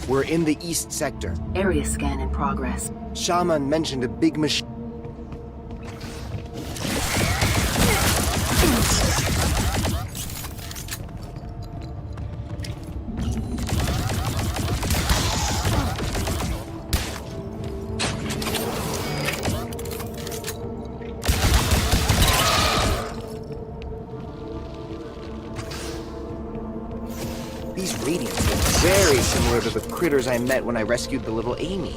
We're in the East Sector. Area scan in progress. Shaman mentioned a big machine. These radiants Very similar to the critters I met when I rescued the little Amy.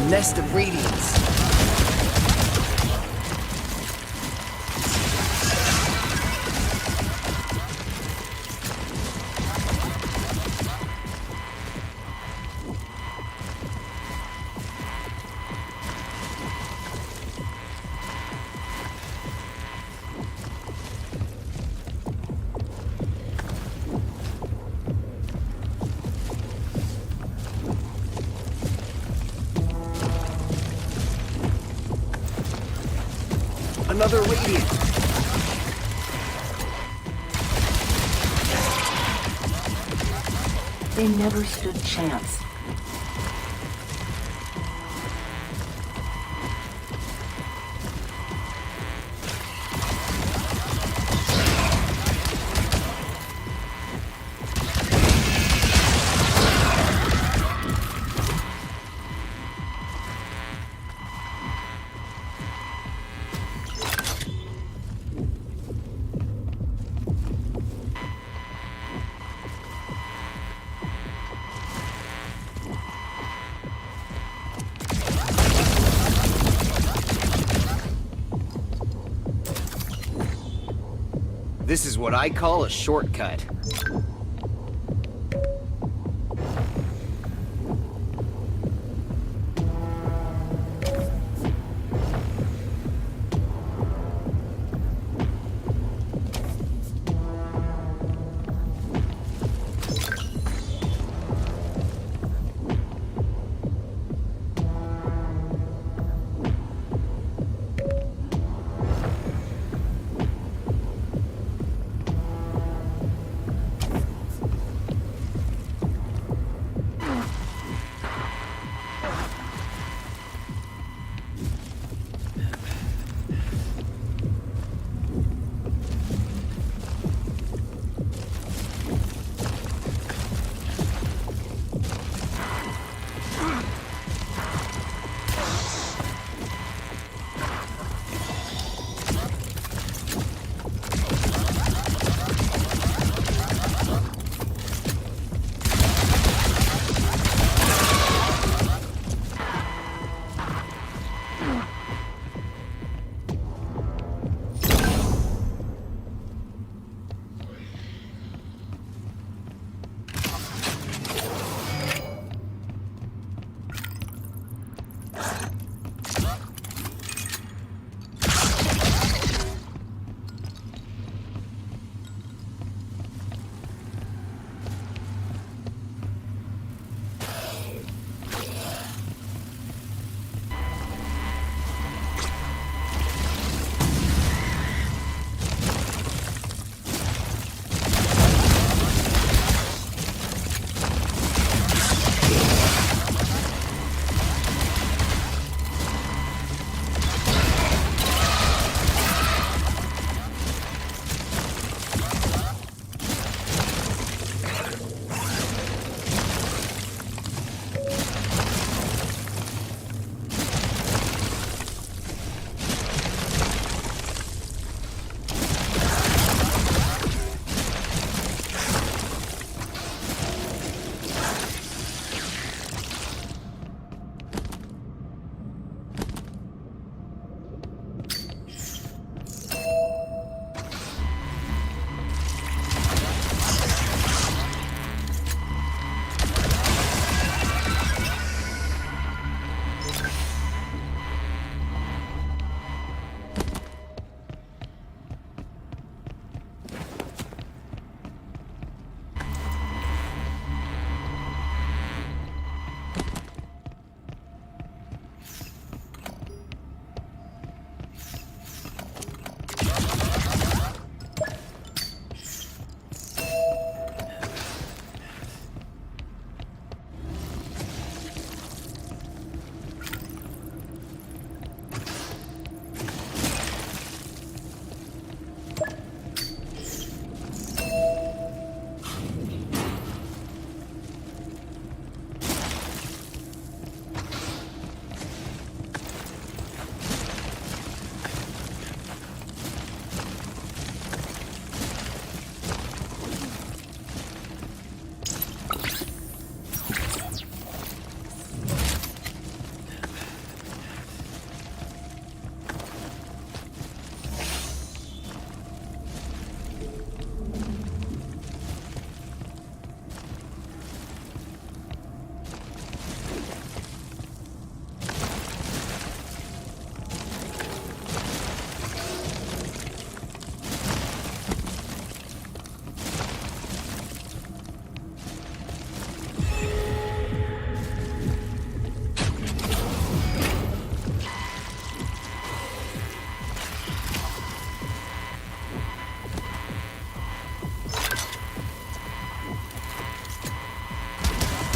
Nest of radiance. Another radiant. They never stood chance. This is what I call a shortcut.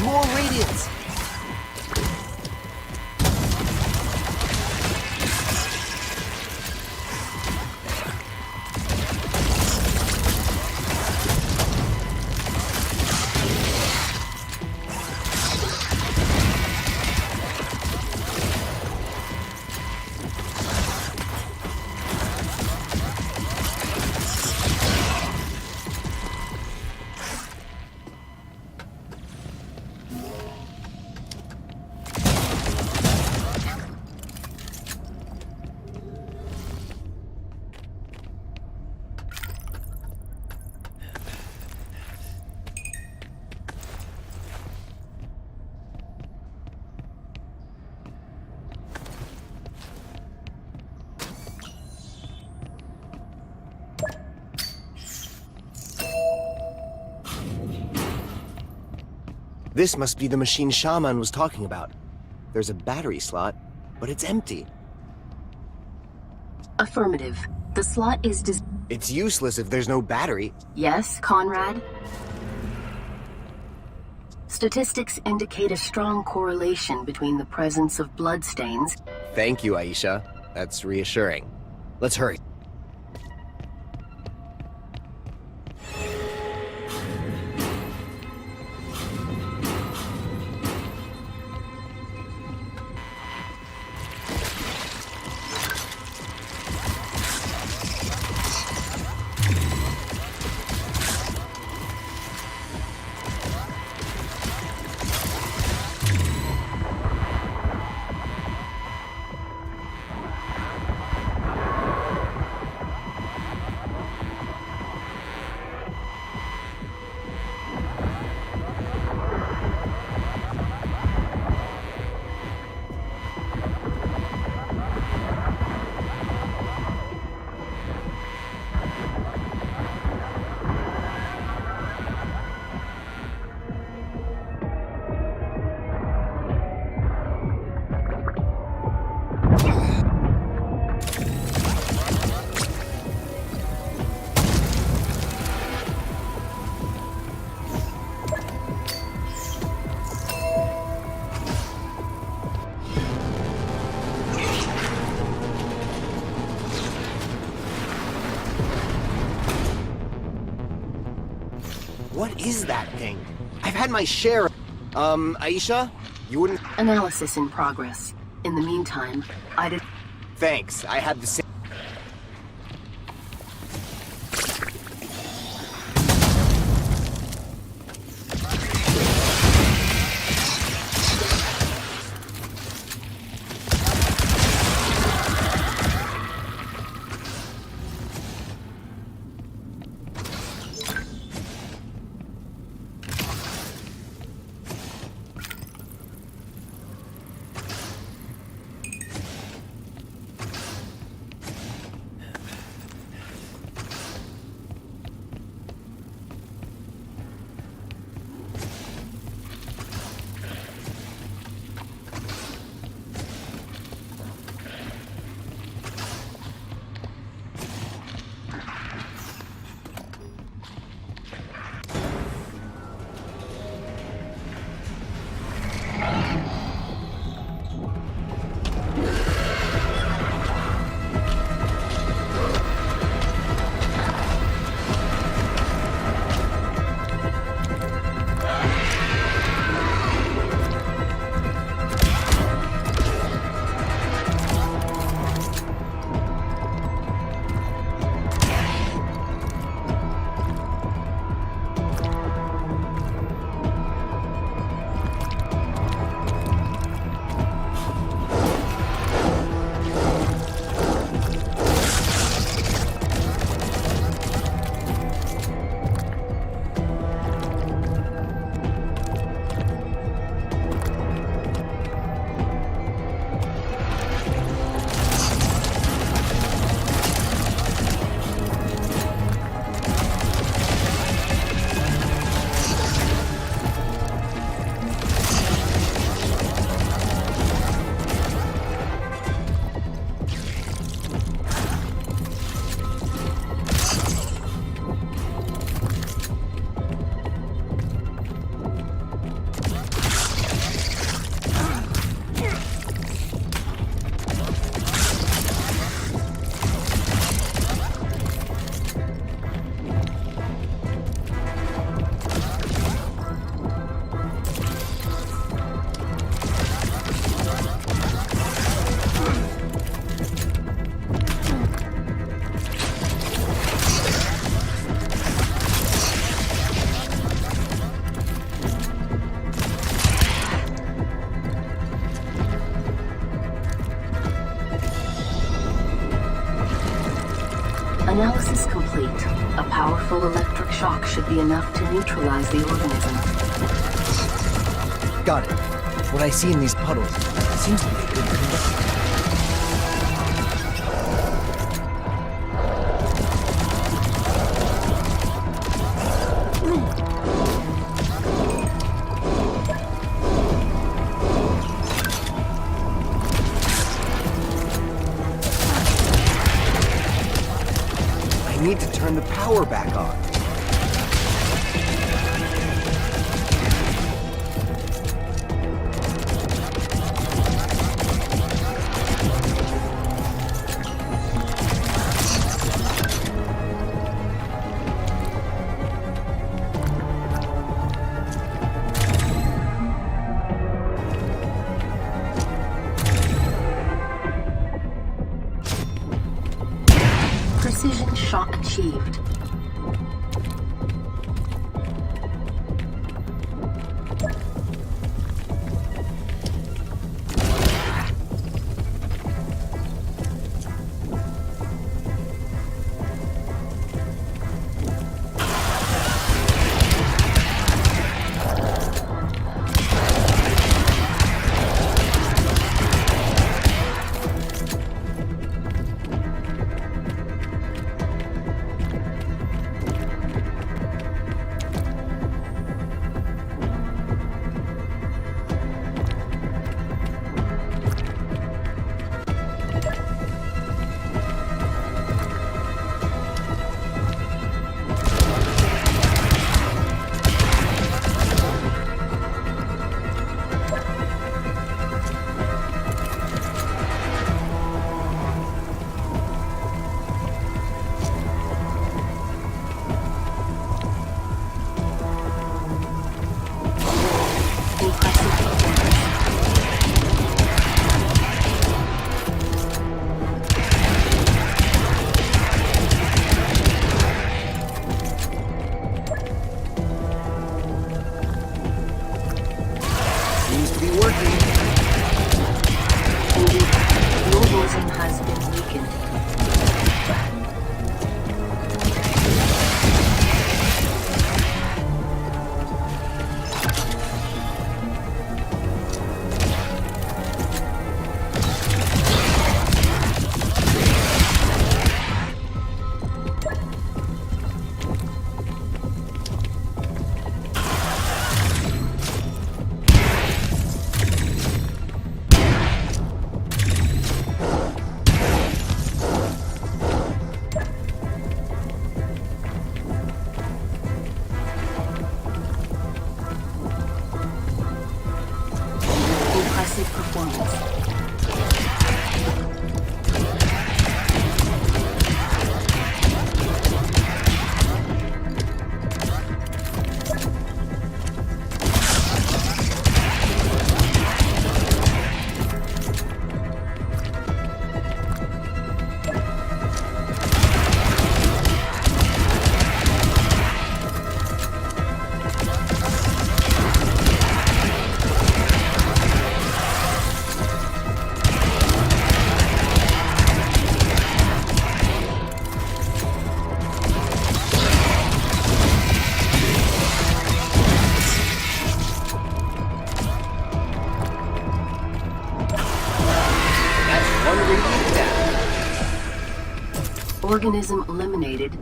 More radiance! This must be the machine Shaman was talking about. There's a battery slot, but it's empty. Affirmative. The slot is It's useless if there's no battery. Yes, Conrad? Statistics indicate a strong correlation between the presence of bloodstains. Thank you, Aisha. That's reassuring. Let's hurry. What is that thing? I've had my share. Aisha? You wouldn't... Analysis in progress. In the meantime, I did... Thanks, I had the same... powerful electric shock should be enough to neutralize the organism. Got it. What I see in these puddles seems to be a good conductor. I need to turn the power back on. Precision shot achieved. Organism eliminated.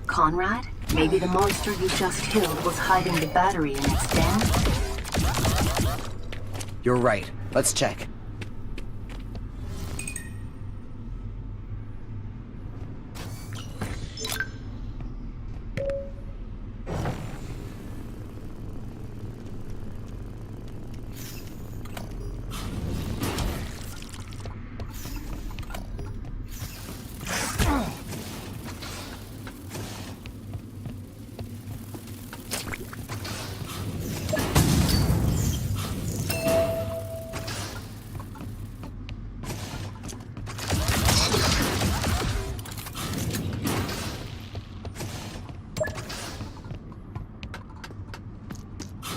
Conrad? Maybe the monster you just killed was hiding the battery in its den? You're right. Let's check.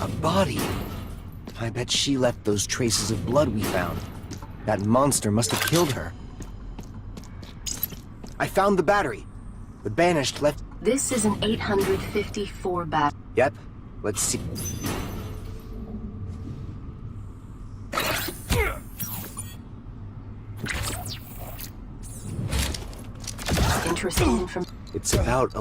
A body. I bet she left those traces of blood we found. That monster must have killed her. I found the battery. The banished left This is an 854 bat. Yep. Let's see. Interesting information. It's about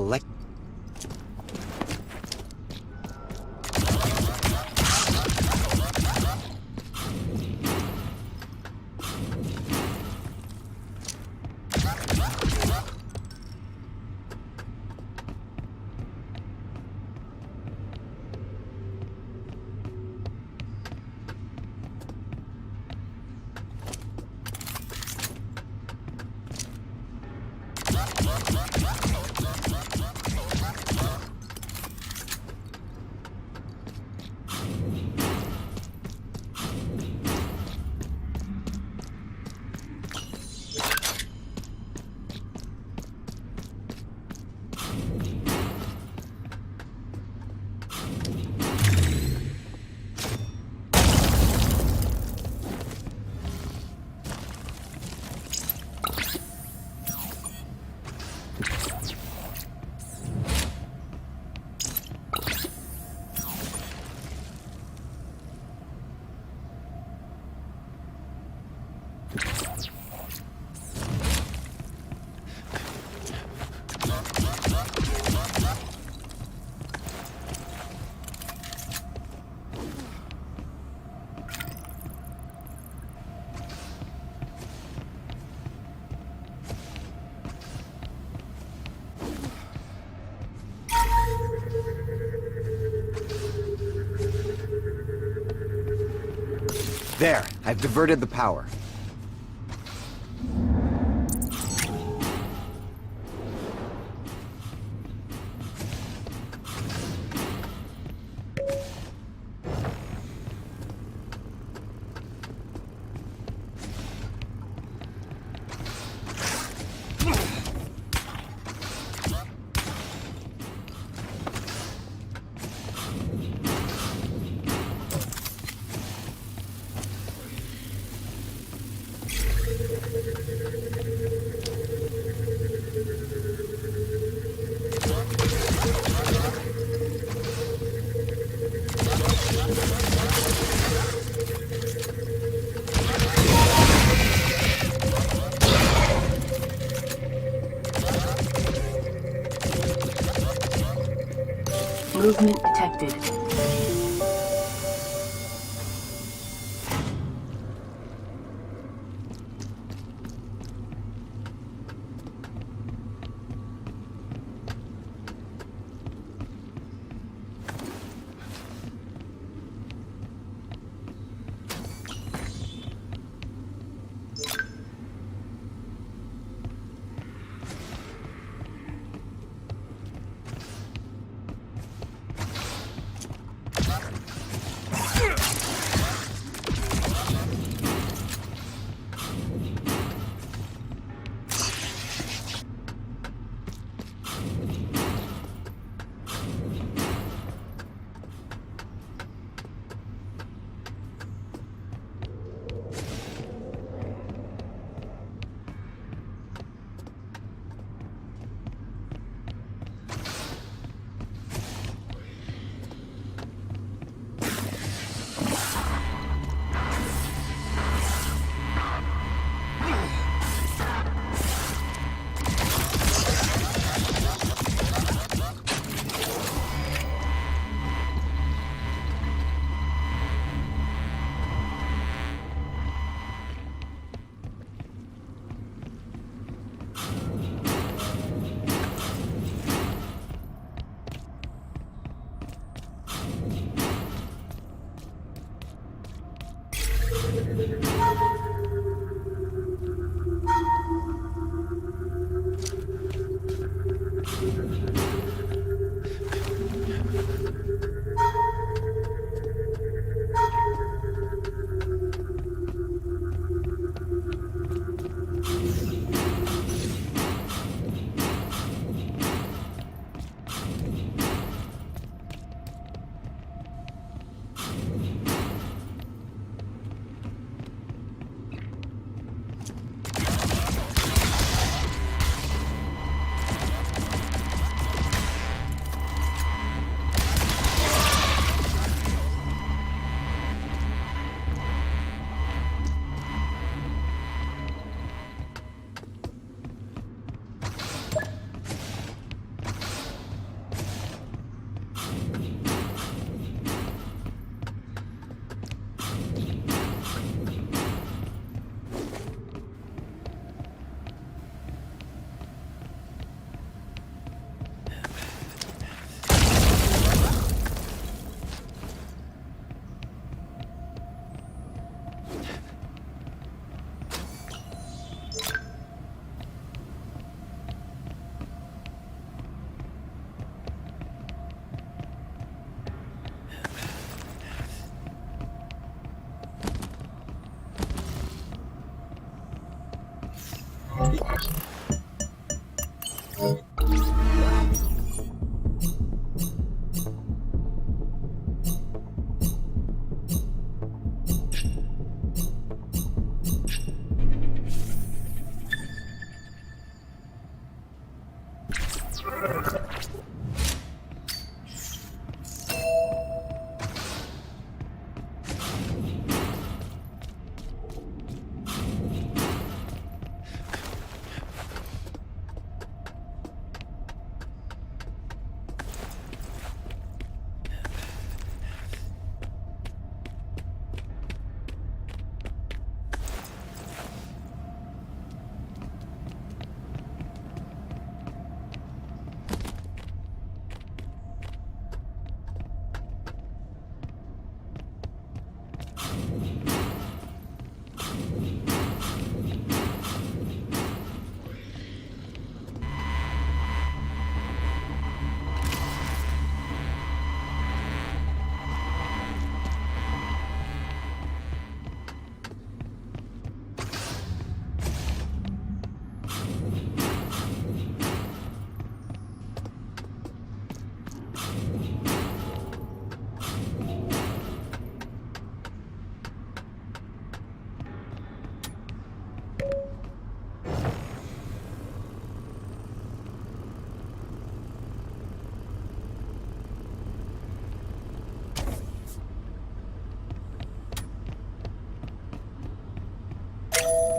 There, I've diverted the power. Movement detected.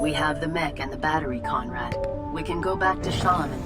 We have the mech and the battery, Conrad. We can go back to Shaman.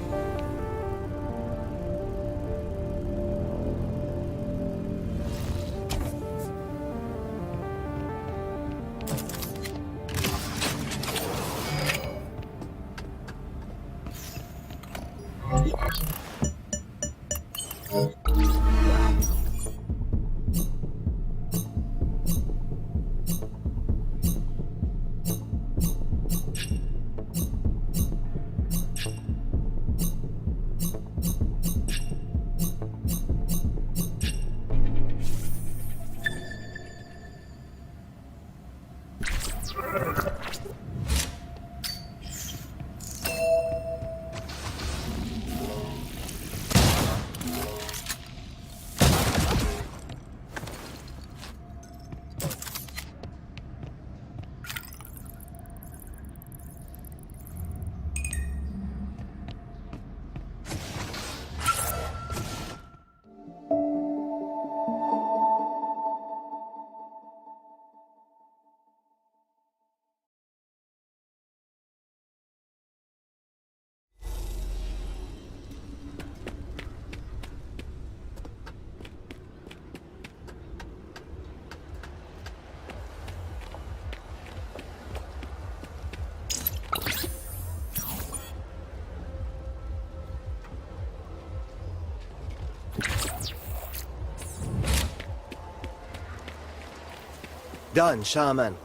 Done, Shaman.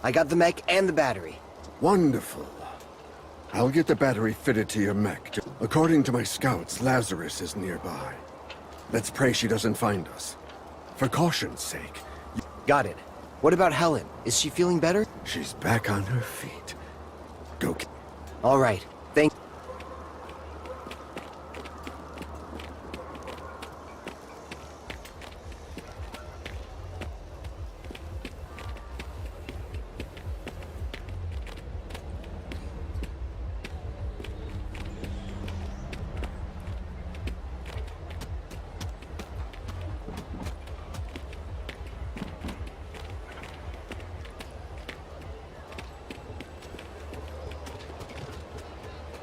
I got the mech and the battery. Wonderful. I'll get the battery fitted to your mech. According to my scouts, Lazarus is nearby. Let's pray she doesn't find us. For caution's sake. Got it. What about Helen? Is she feeling better? She's back on her feet. Go. All right. Thank.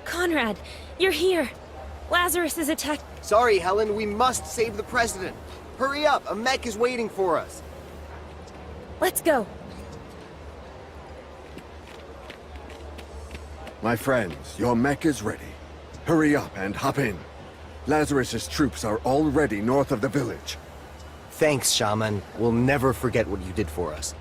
Conrad, you're here. Lazarus is attacked. Sorry, Helen. We must save the president. Hurry up. A mech is waiting for us. Let's go. My friends, your mech is ready. Hurry up and hop in. Lazarus's troops are already north of the village. Thanks, Shaman. We'll never forget what you did for us.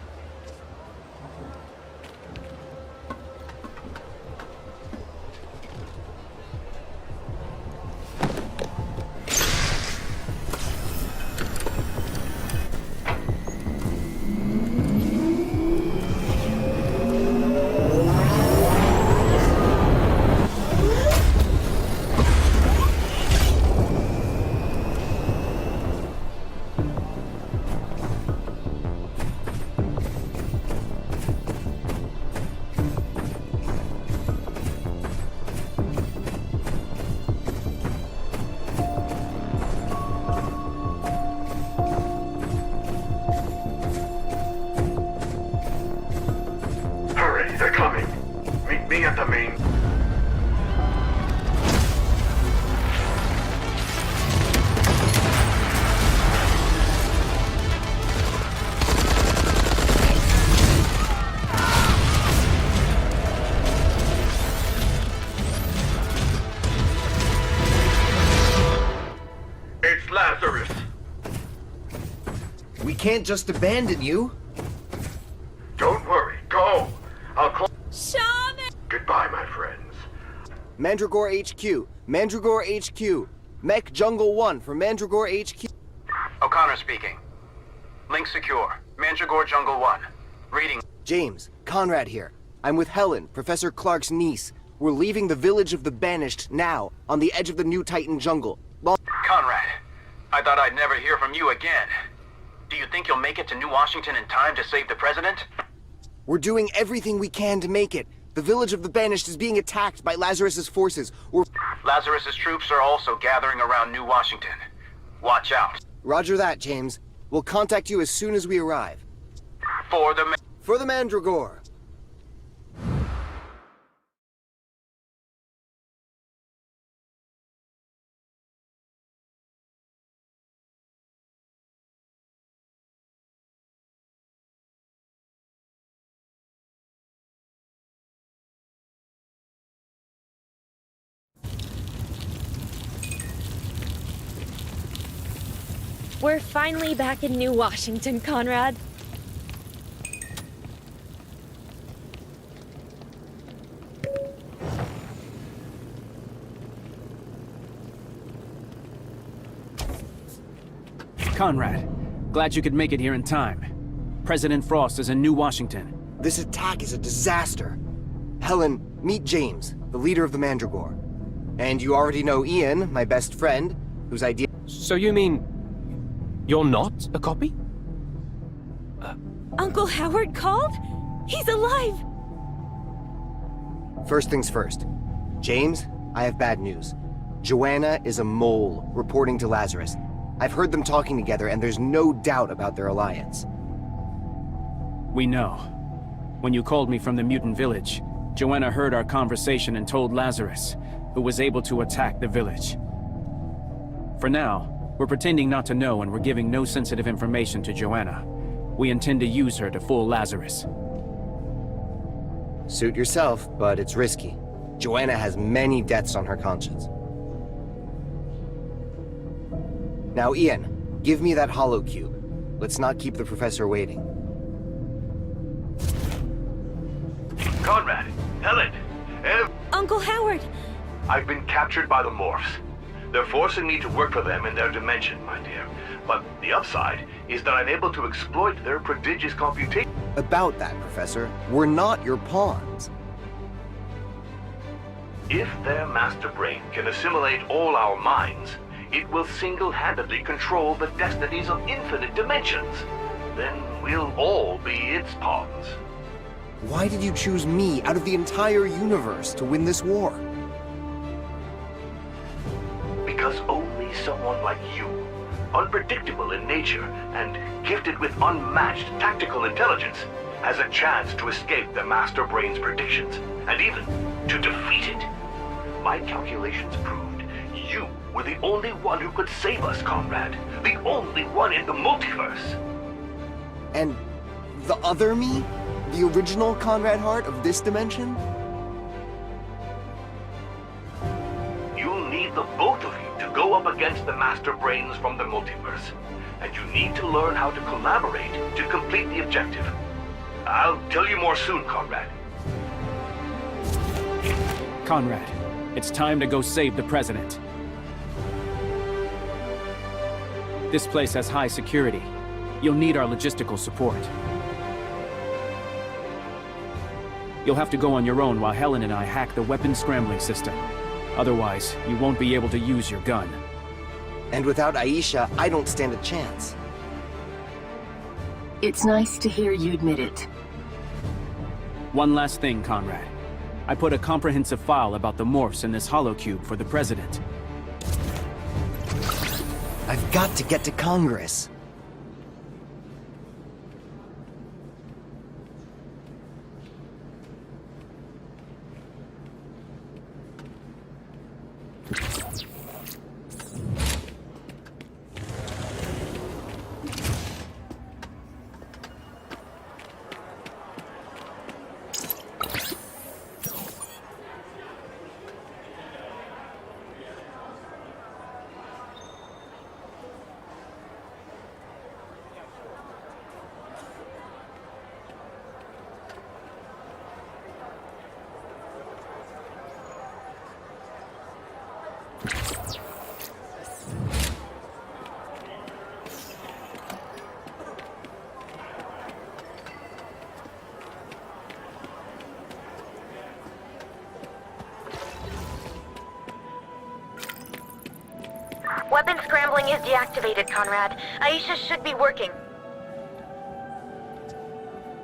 They're coming. Meet me at the main. It's Lazarus. We can't just abandon you. Don't worry. Go. I'll call. Shaman! Goodbye, my friends. Mandragore HQ. Mandragore HQ. Mech Jungle 1 for Mandragore HQ. O'Connor speaking. Link secure. Mandragore Jungle 1. Reading. James, Conrad here. I'm with Helen, Professor Clark's niece. We're leaving the village of the Banished now, on the edge of the New Titan jungle. Conrad, I thought I'd never hear from you again. Do you think you'll make it to New Washington in time to save the president? We're doing everything we can to make it. The village of the Banished is being attacked by Lazarus's forces. Lazarus's troops are also gathering around New Washington. Watch out. Roger that, James. We'll contact you as soon as we arrive. For the Mandragore. We're finally back in New Washington, Conrad. Conrad, glad you could make it here in time. President Frost is in New Washington. This attack is a disaster. Helen, meet James, the leader of the Mandragore. And you already know Ian, my best friend, whose idea— So you mean you're not a copy? Uncle Howard called? He's alive! First things first. James, I have bad news. Joanna is a mole, reporting to Lazarus. I've heard them talking together, and there's no doubt about their alliance. We know. When you called me from the mutant village, Joanna heard our conversation and told Lazarus, who was able to attack the village. For now, we're pretending not to know and we're giving no sensitive information to Joanna. We intend to use her to fool Lazarus. Suit yourself, but it's risky. Joanna has many deaths on her conscience. Now, Ian, give me that hollow cube. Let's not keep the professor waiting. Conrad, Helen, Uncle Howard! I've been captured by the morphs. They're forcing me to work for them in their dimension, my dear. But the upside is that I'm able to exploit their prodigious computation. About that, Professor, we're not your pawns. If their master brain can assimilate all our minds, it will single-handedly control the destinies of infinite dimensions. Then we'll all be its pawns. Why did you choose me out of the entire universe to win this war? Because only someone like you, unpredictable in nature and gifted with unmatched tactical intelligence, has a chance to escape the master brain's predictions, and even to defeat it. My calculations proved you were the only one who could save us, Conrad. The only one in the multiverse. And the other me? The original Conrad Hart of this dimension? You'll need the both of you to go up against the master brains from the multiverse. And you need to learn how to collaborate to complete the objective. I'll tell you more soon, Conrad. Conrad, it's time to go save the president. This place has high security. You'll need our logistical support. You'll have to go on your own while Helen and I hack the weapon scrambling system. Otherwise, you won't be able to use your gun. And without Aisha, I don't stand a chance. It's nice to hear you admit it. One last thing, Conrad. I put a comprehensive file about the morphs in this holocube for the president. I've got to get to Congress. Weapon scrambling is deactivated, Conrad. Aisha should be working.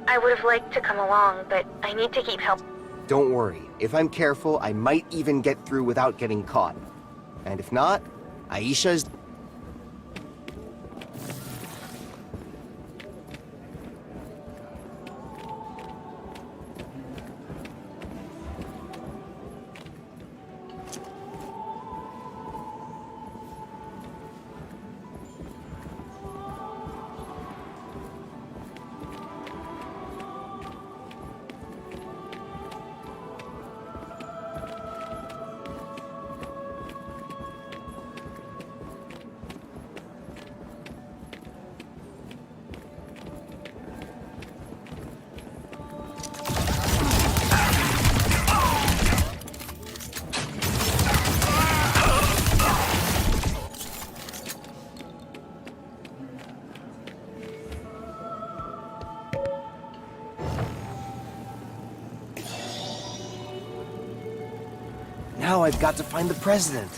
I would have liked to come along, but I need to keep help. Don't worry. If I'm careful, I might even get through without getting caught. And if not, Aisha's... Now I've got to find the president.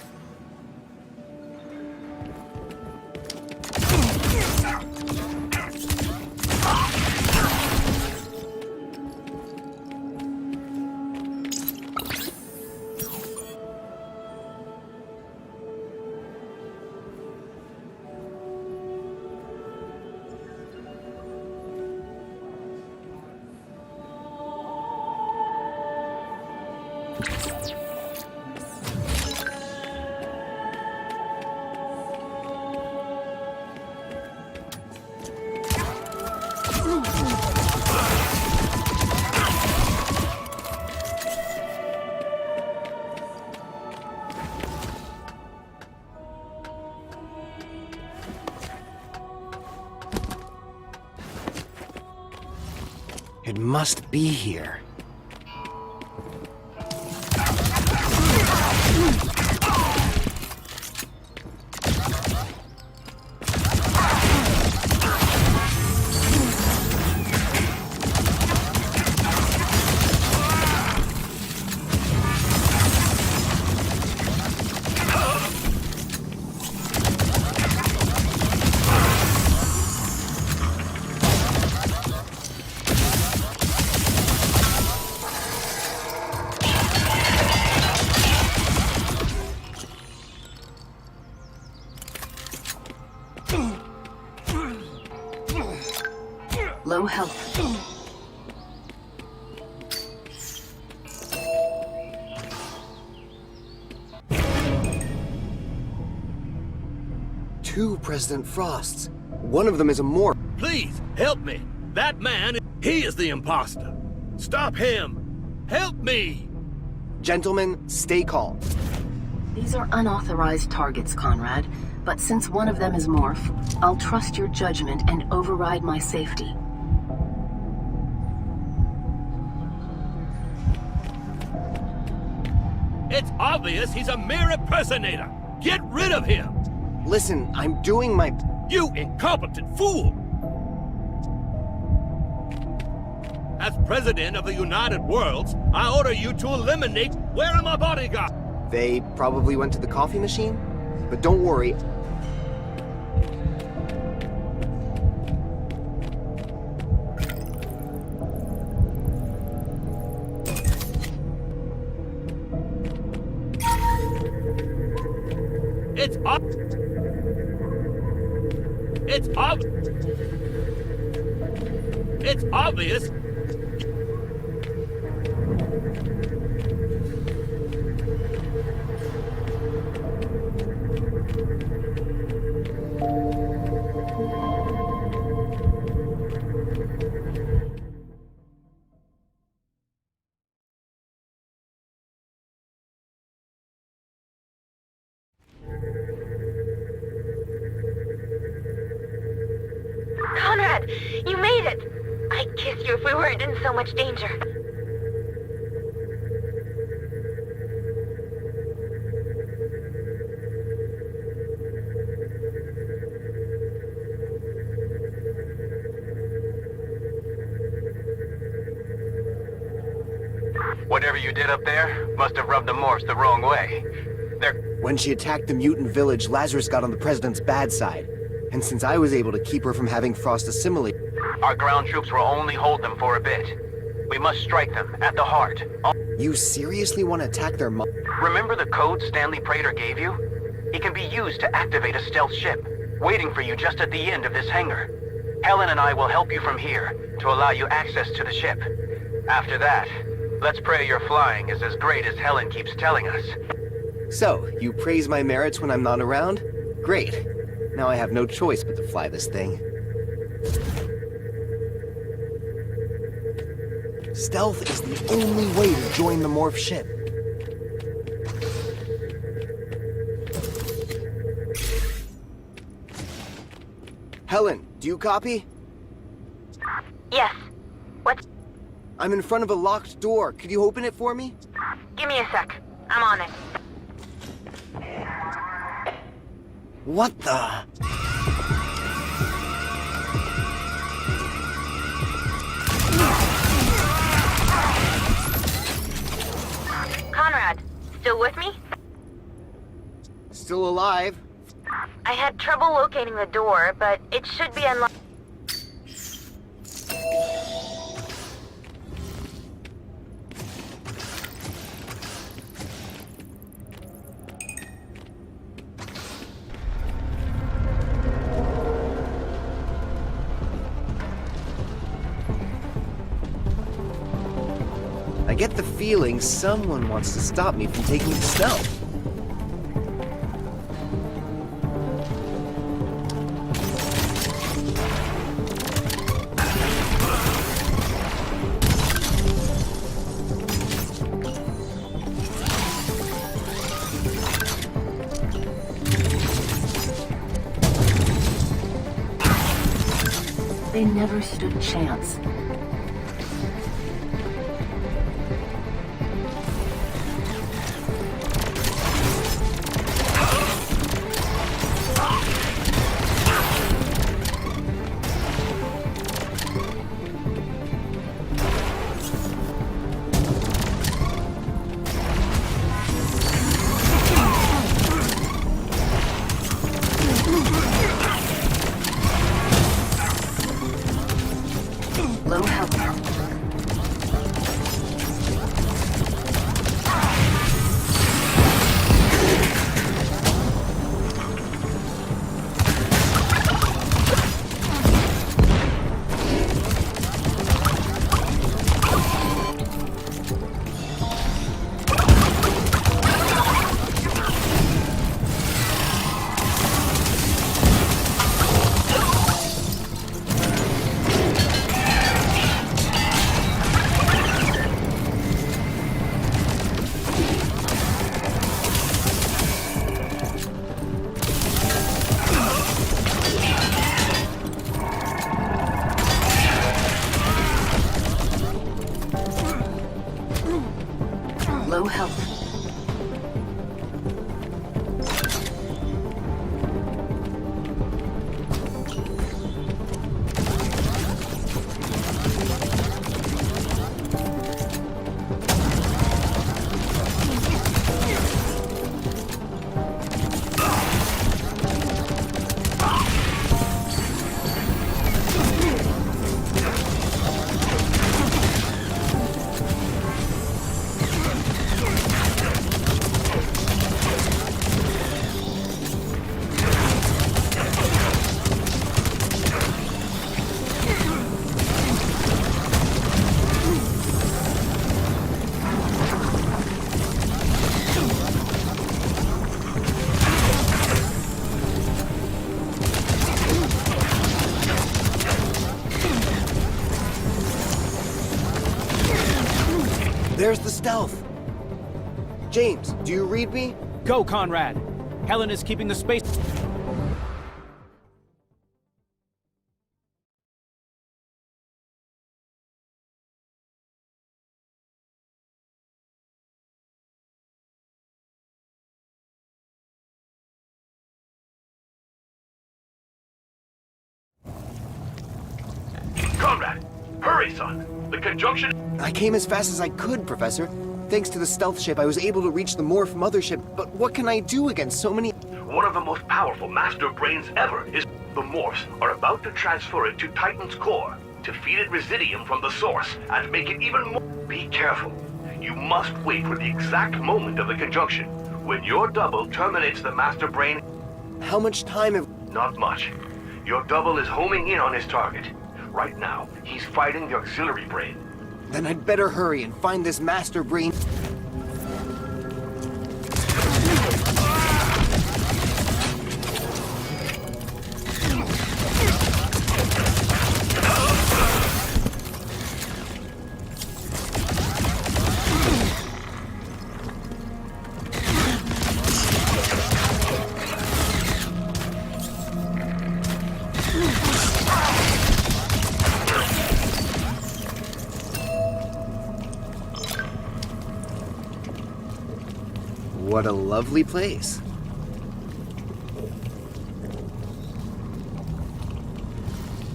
It must be here. Low health. Two President Frosts. One of them is a morph. Please, help me. That man, he is the imposter. Stop him. Help me. Gentlemen, stay calm. These are unauthorized targets, Conrad. But since one of them is Morph, I'll trust your judgment and override my safety. It's obvious he's a mere impersonator. Get rid of him. Listen, I'm doing my... You incompetent fool! As President of the United Worlds, I order you to eliminate... Where are my bodyguards? They probably went to the coffee machine? But don't worry. It's obvious. Conrad, you made it! I'd kiss you if we weren't in so much danger. Whatever you did up there must have rubbed the morphs the wrong way. When she attacked the mutant village, Lazarus got on the president's bad side. And since I was able to keep her from having Frost assimilate... Our ground troops will only hold them for a bit. We must strike them at the heart. You seriously want to attack their Remember the code Stanley Prater gave you? It can be used to activate a stealth ship, waiting for you just at the end of this hangar. Helen and I will help you from here to allow you access to the ship. After that, let's pray your flying is as great as Helen keeps telling us. So, you praise my merits when I'm not around? Great. Now I have no choice but to fly this thing. Stealth is the only way to join the morph ship. Helen, do you copy? Yes. What? I'm in front of a locked door. Could you open it for me? Give me a sec. I'm on it. What the? Conrad, still with me? drive. I had trouble locating the door, but it should be unlocked. I get the feeling someone wants to stop me from taking the stealth. They never stood a chance. Low health. Low health. There's the stealth. James, do you read me? Go, Conrad! Helen is keeping the space... Conrad, hurry, son! The conjunction... I came as fast as I could, Professor. Thanks to the stealth ship, I was able to reach the Morph mothership, but what can I do against so many... One of the most powerful master brains ever is... The Morphs are about to transfer it to Titan's core, to feed it residium from the source, and make it even more... Be careful. You must wait for the exact moment of the conjunction, when your double terminates the master brain... How much time have... Not much. Your double is homing in on his target. Right now, he's fighting the auxiliary brain. Then I'd better hurry and find this master brain... What a lovely place.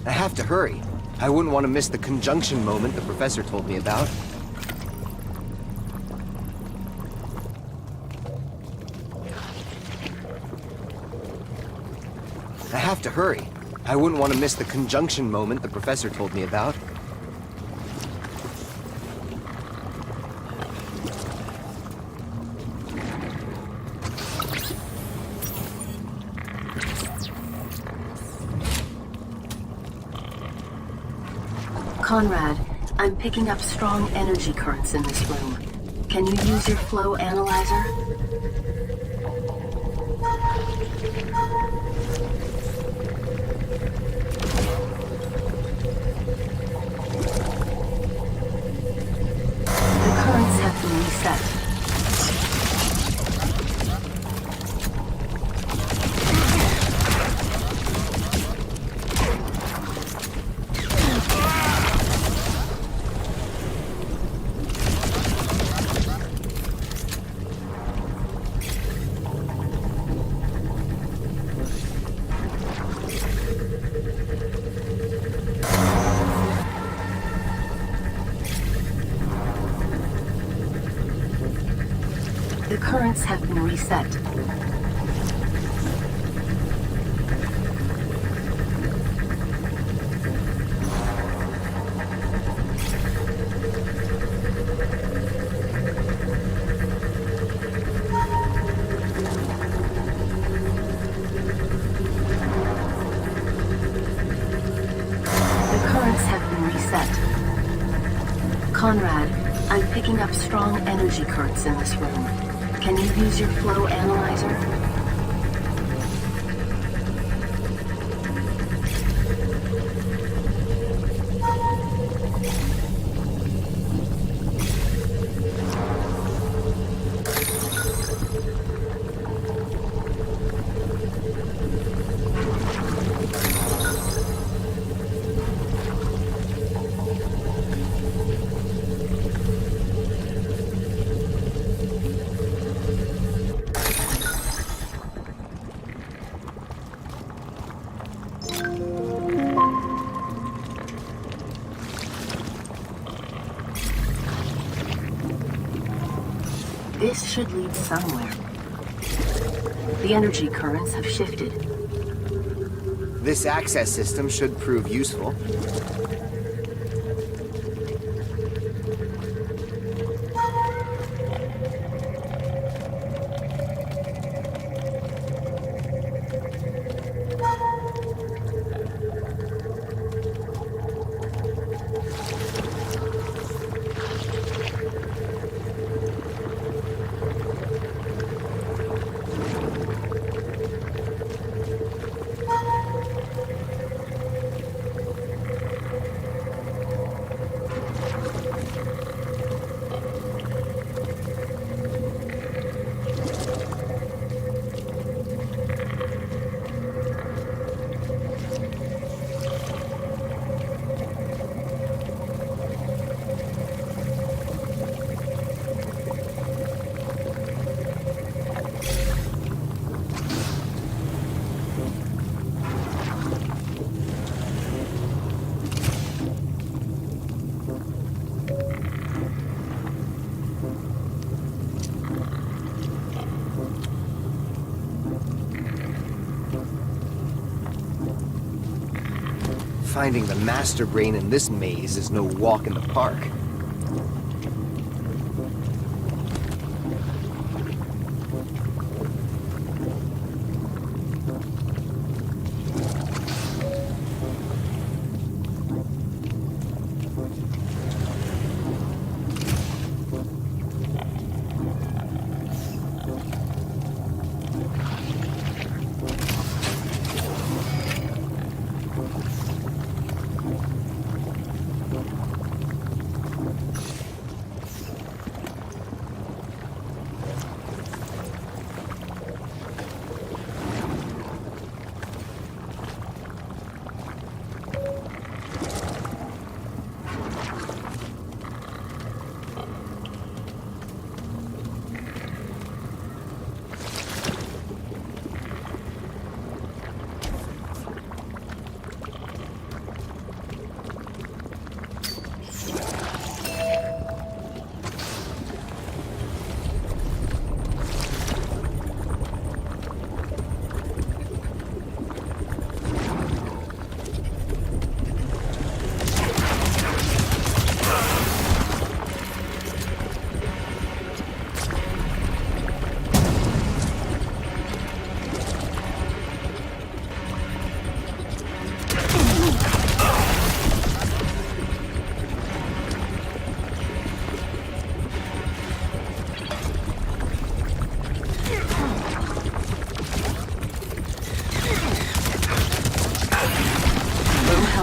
I have to hurry. I wouldn't want to miss the conjunction moment the professor told me about. have to hurry. I wouldn't want to miss the conjunction moment the professor told me about. Conrad, I'm picking up strong energy currents in this room. Can you use your flow analyzer? The currents have been reset. The currents have been reset. The currents have been reset. Conrad, I'm picking up strong energy currents in this room. Can you use your flow analyzer? This should lead somewhere. The energy currents have shifted. This access system should prove useful. Finding the master brain in this maze is no walk in the park.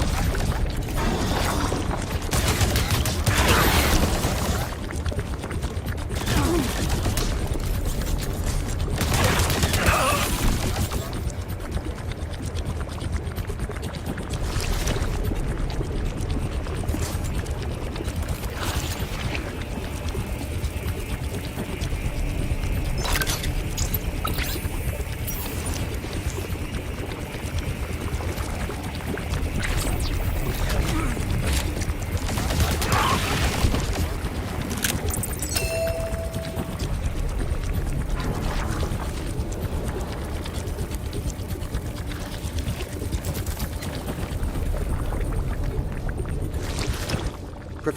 help.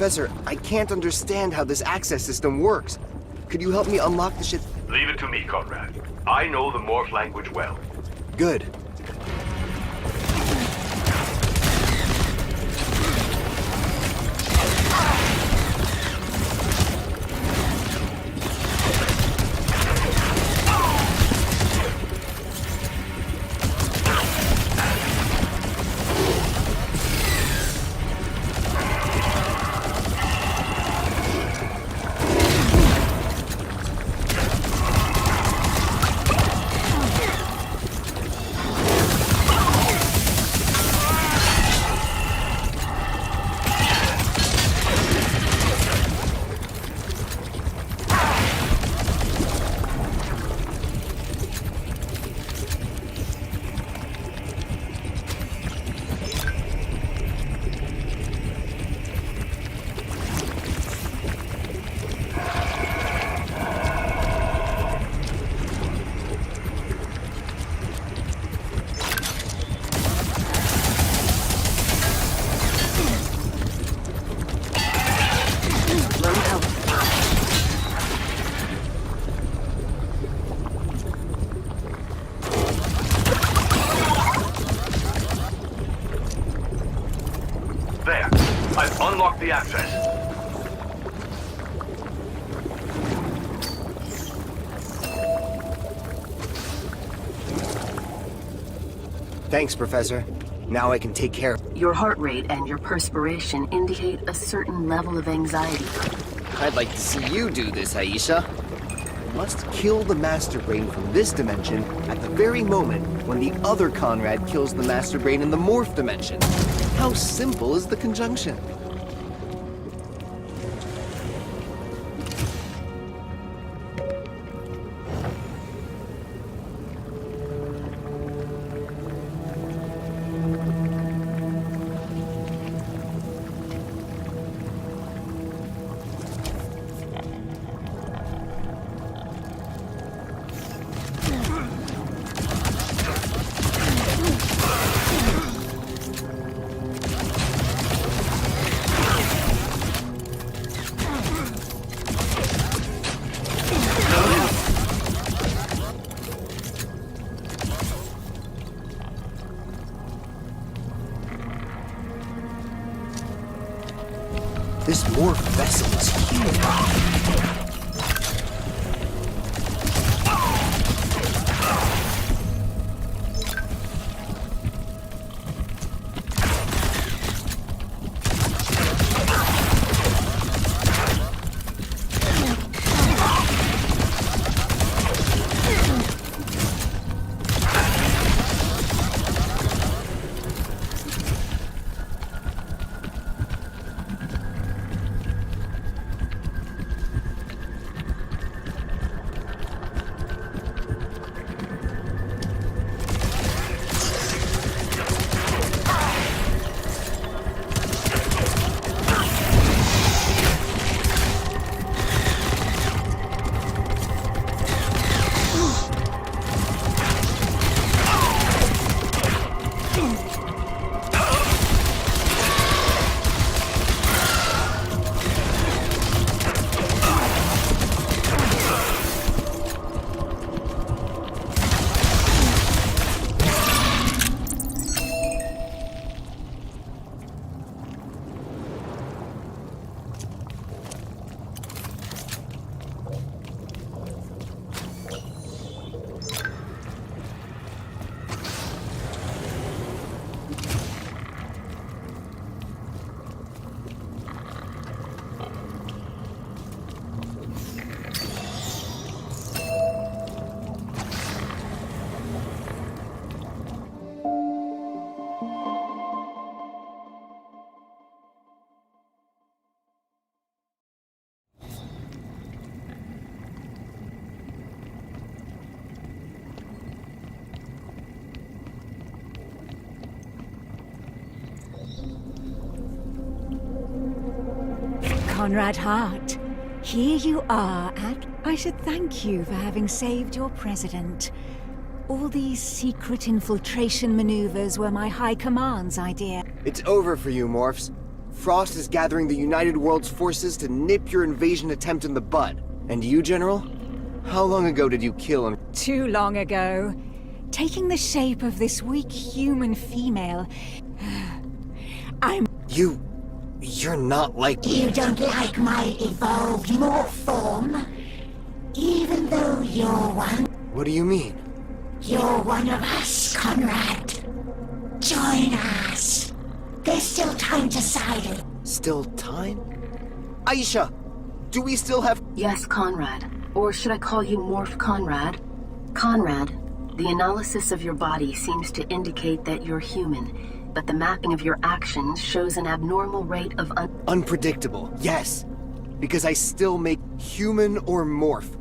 Professor, I can't understand how this access system works. Could you help me unlock the ship? Leave it to me, Conrad. I know the Morph language well. Good. Unlock the access. Thanks, Professor. Now I can take care of... Your heart rate and your perspiration indicate a certain level of anxiety. I'd like to see you do this, Aisha. I must kill the Master Brain from this dimension at the very moment when the other Conrad kills the Master Brain in the Morph dimension. How simple is the conjunction? This morph vessel is huge. Conrad Hart. Here you are at... I should thank you for having saved your president. All these secret infiltration maneuvers were my High Command's idea. It's over for you, Morphs. Frost is gathering the United World's forces to nip your invasion attempt in the bud. And you, General? How long ago did you kill and... Too long ago. Taking the shape of this weak human female... You're not like... You don't like my evolved morph form? Even though you're one... What do you mean? You're one of us, Conrad. Join us. There's still time to decide. Still time? Aisha! Do we still have... Yes, Conrad. Or should I call you Morph Conrad? Conrad, the analysis of your body seems to indicate that you're human, but the mapping of your actions shows an abnormal rate of Unpredictable, yes. Because I still make human or morph.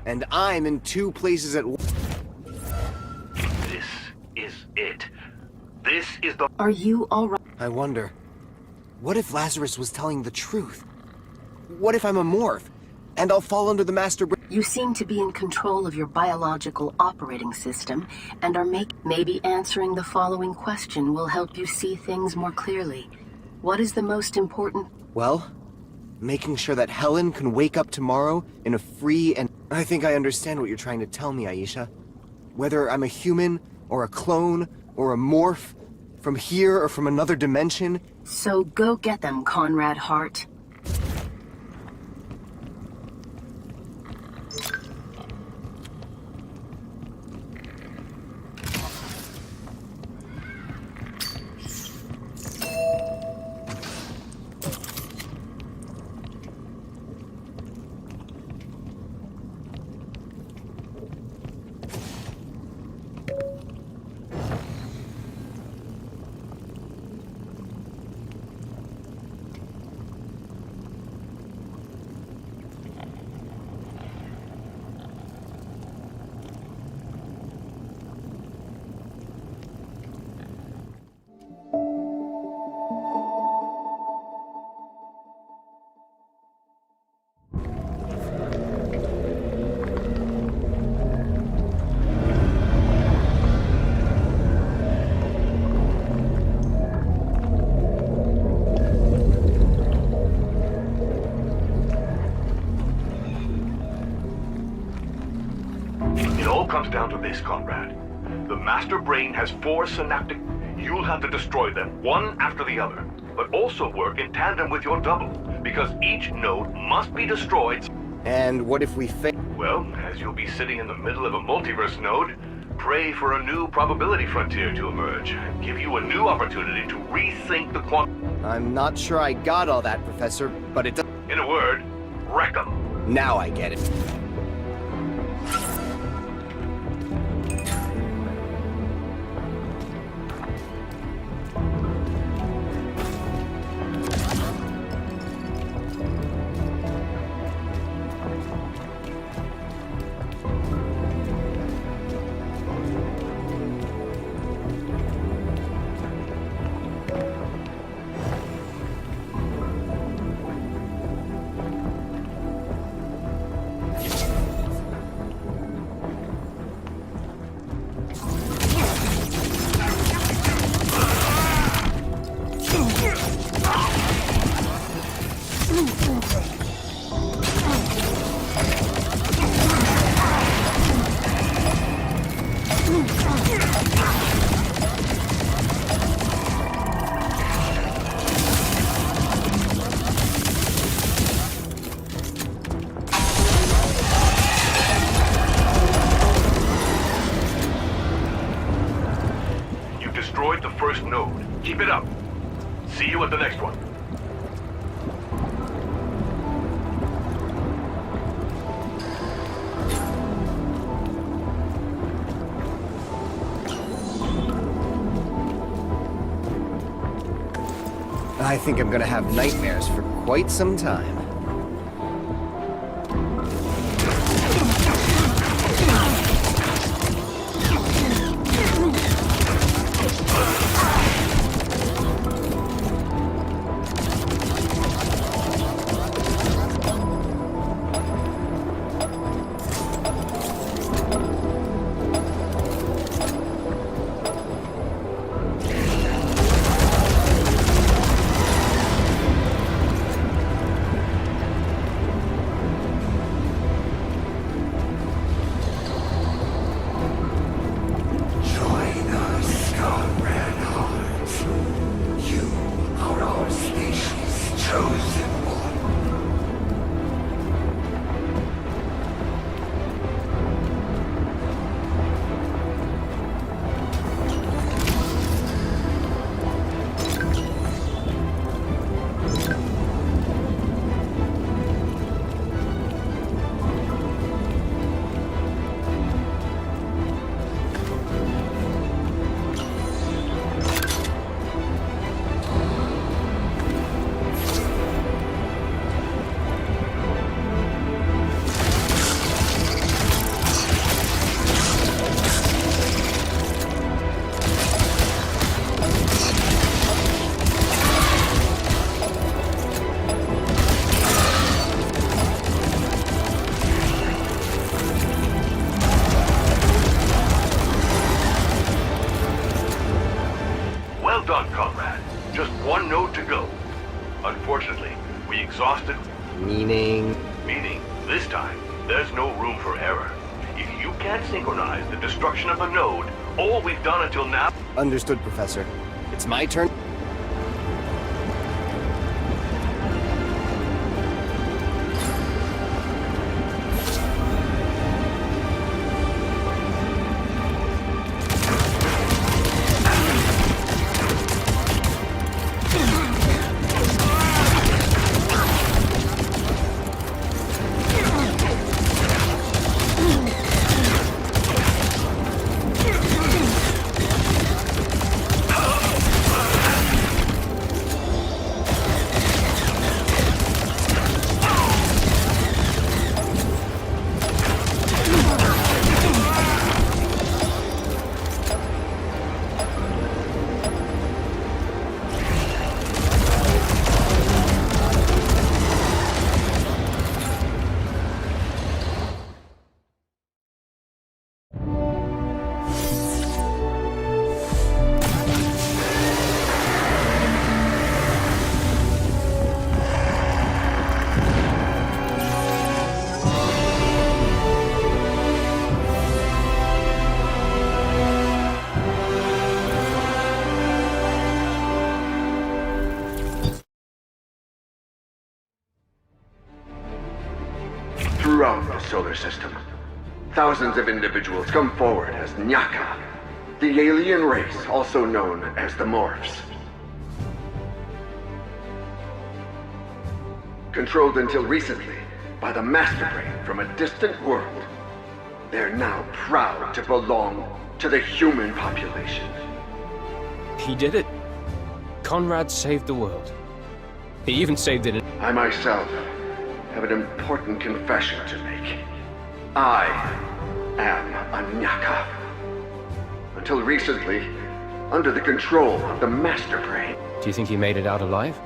And I'm in two places at once. This is it. This is the... Are you alright? I wonder, what if Lazarus was telling the truth? What if I'm a morph, and I'll fall under the master... You seem to be in control of your biological operating system, and are maybe answering the following question will help you see things more clearly. What is the most important... Well, making sure that Helen can wake up tomorrow in a free and... I think I understand what you're trying to tell me, Aisha. Whether I'm a human or a clone, or a morph, from here or from another dimension. So go get them, Conrad Hart. Comes down to this, Conrad. The master brain has 4 synaptic... You'll have to destroy them, one after the other. But also work in tandem with your double, because each node must be destroyed. And what if we fail? Well, as you'll be sitting in the middle of a multiverse node, pray for a new probability frontier to emerge, and give you a new opportunity to rethink the quantum... I'm not sure I got all that, Professor, but it does... In a word, wreck 'em. Now I get it. Keep it up. See you at the next one. I think I'm gonna have nightmares for quite some time. done, comrade. Just one node to go. Unfortunately, we exhausted... Meaning? Meaning, this time, there's no room for error. If you You can't synchronize the destruction of the node. All we've done until now... Understood, Professor. It's my turn. Throughout the solar system, thousands of individuals come forward as Nyaka, the alien race also known as the Morphs. Controlled until recently by the master brain from a distant world, they're now proud to belong to the human population. He did it. Conrad saved the world. He even saved it in... I myself have an important confession to make. I am a Nyaka. Until recently, under the control of the master brain. Do you think he made it out alive?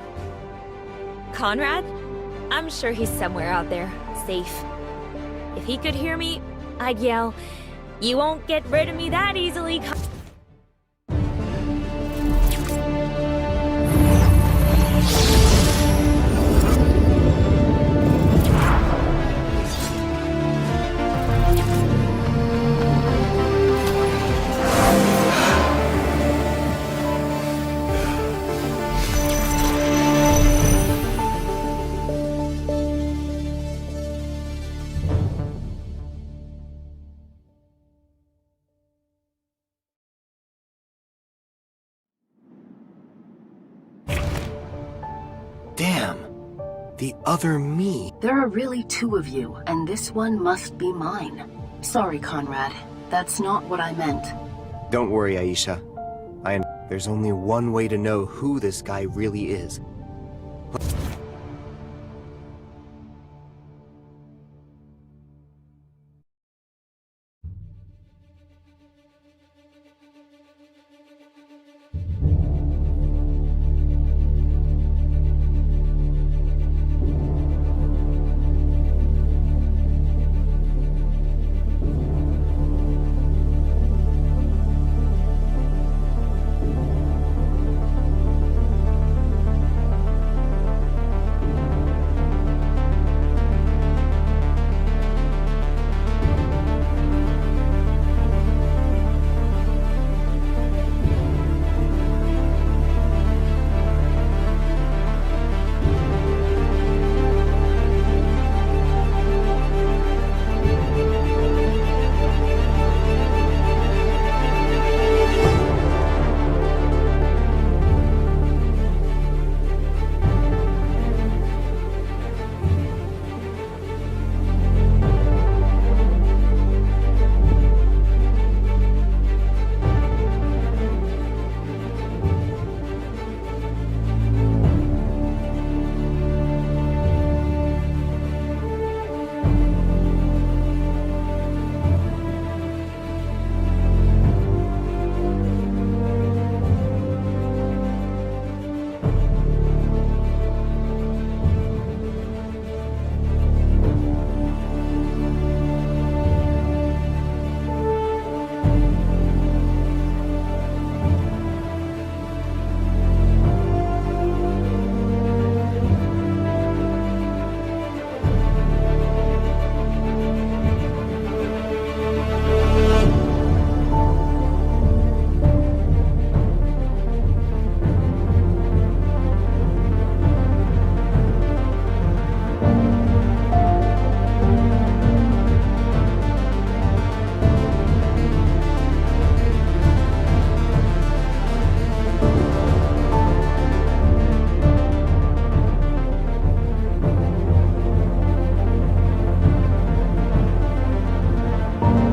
Conrad? I'm sure he's somewhere out there, safe. If he could hear me, I'd yell, "You won't get rid of me that easily, Damn. The other me. There are really two of you, and this one must be mine. Sorry, Conrad. That's not what I meant. Don't worry, Aisha. There's only one way to know who this guy really is. Bye.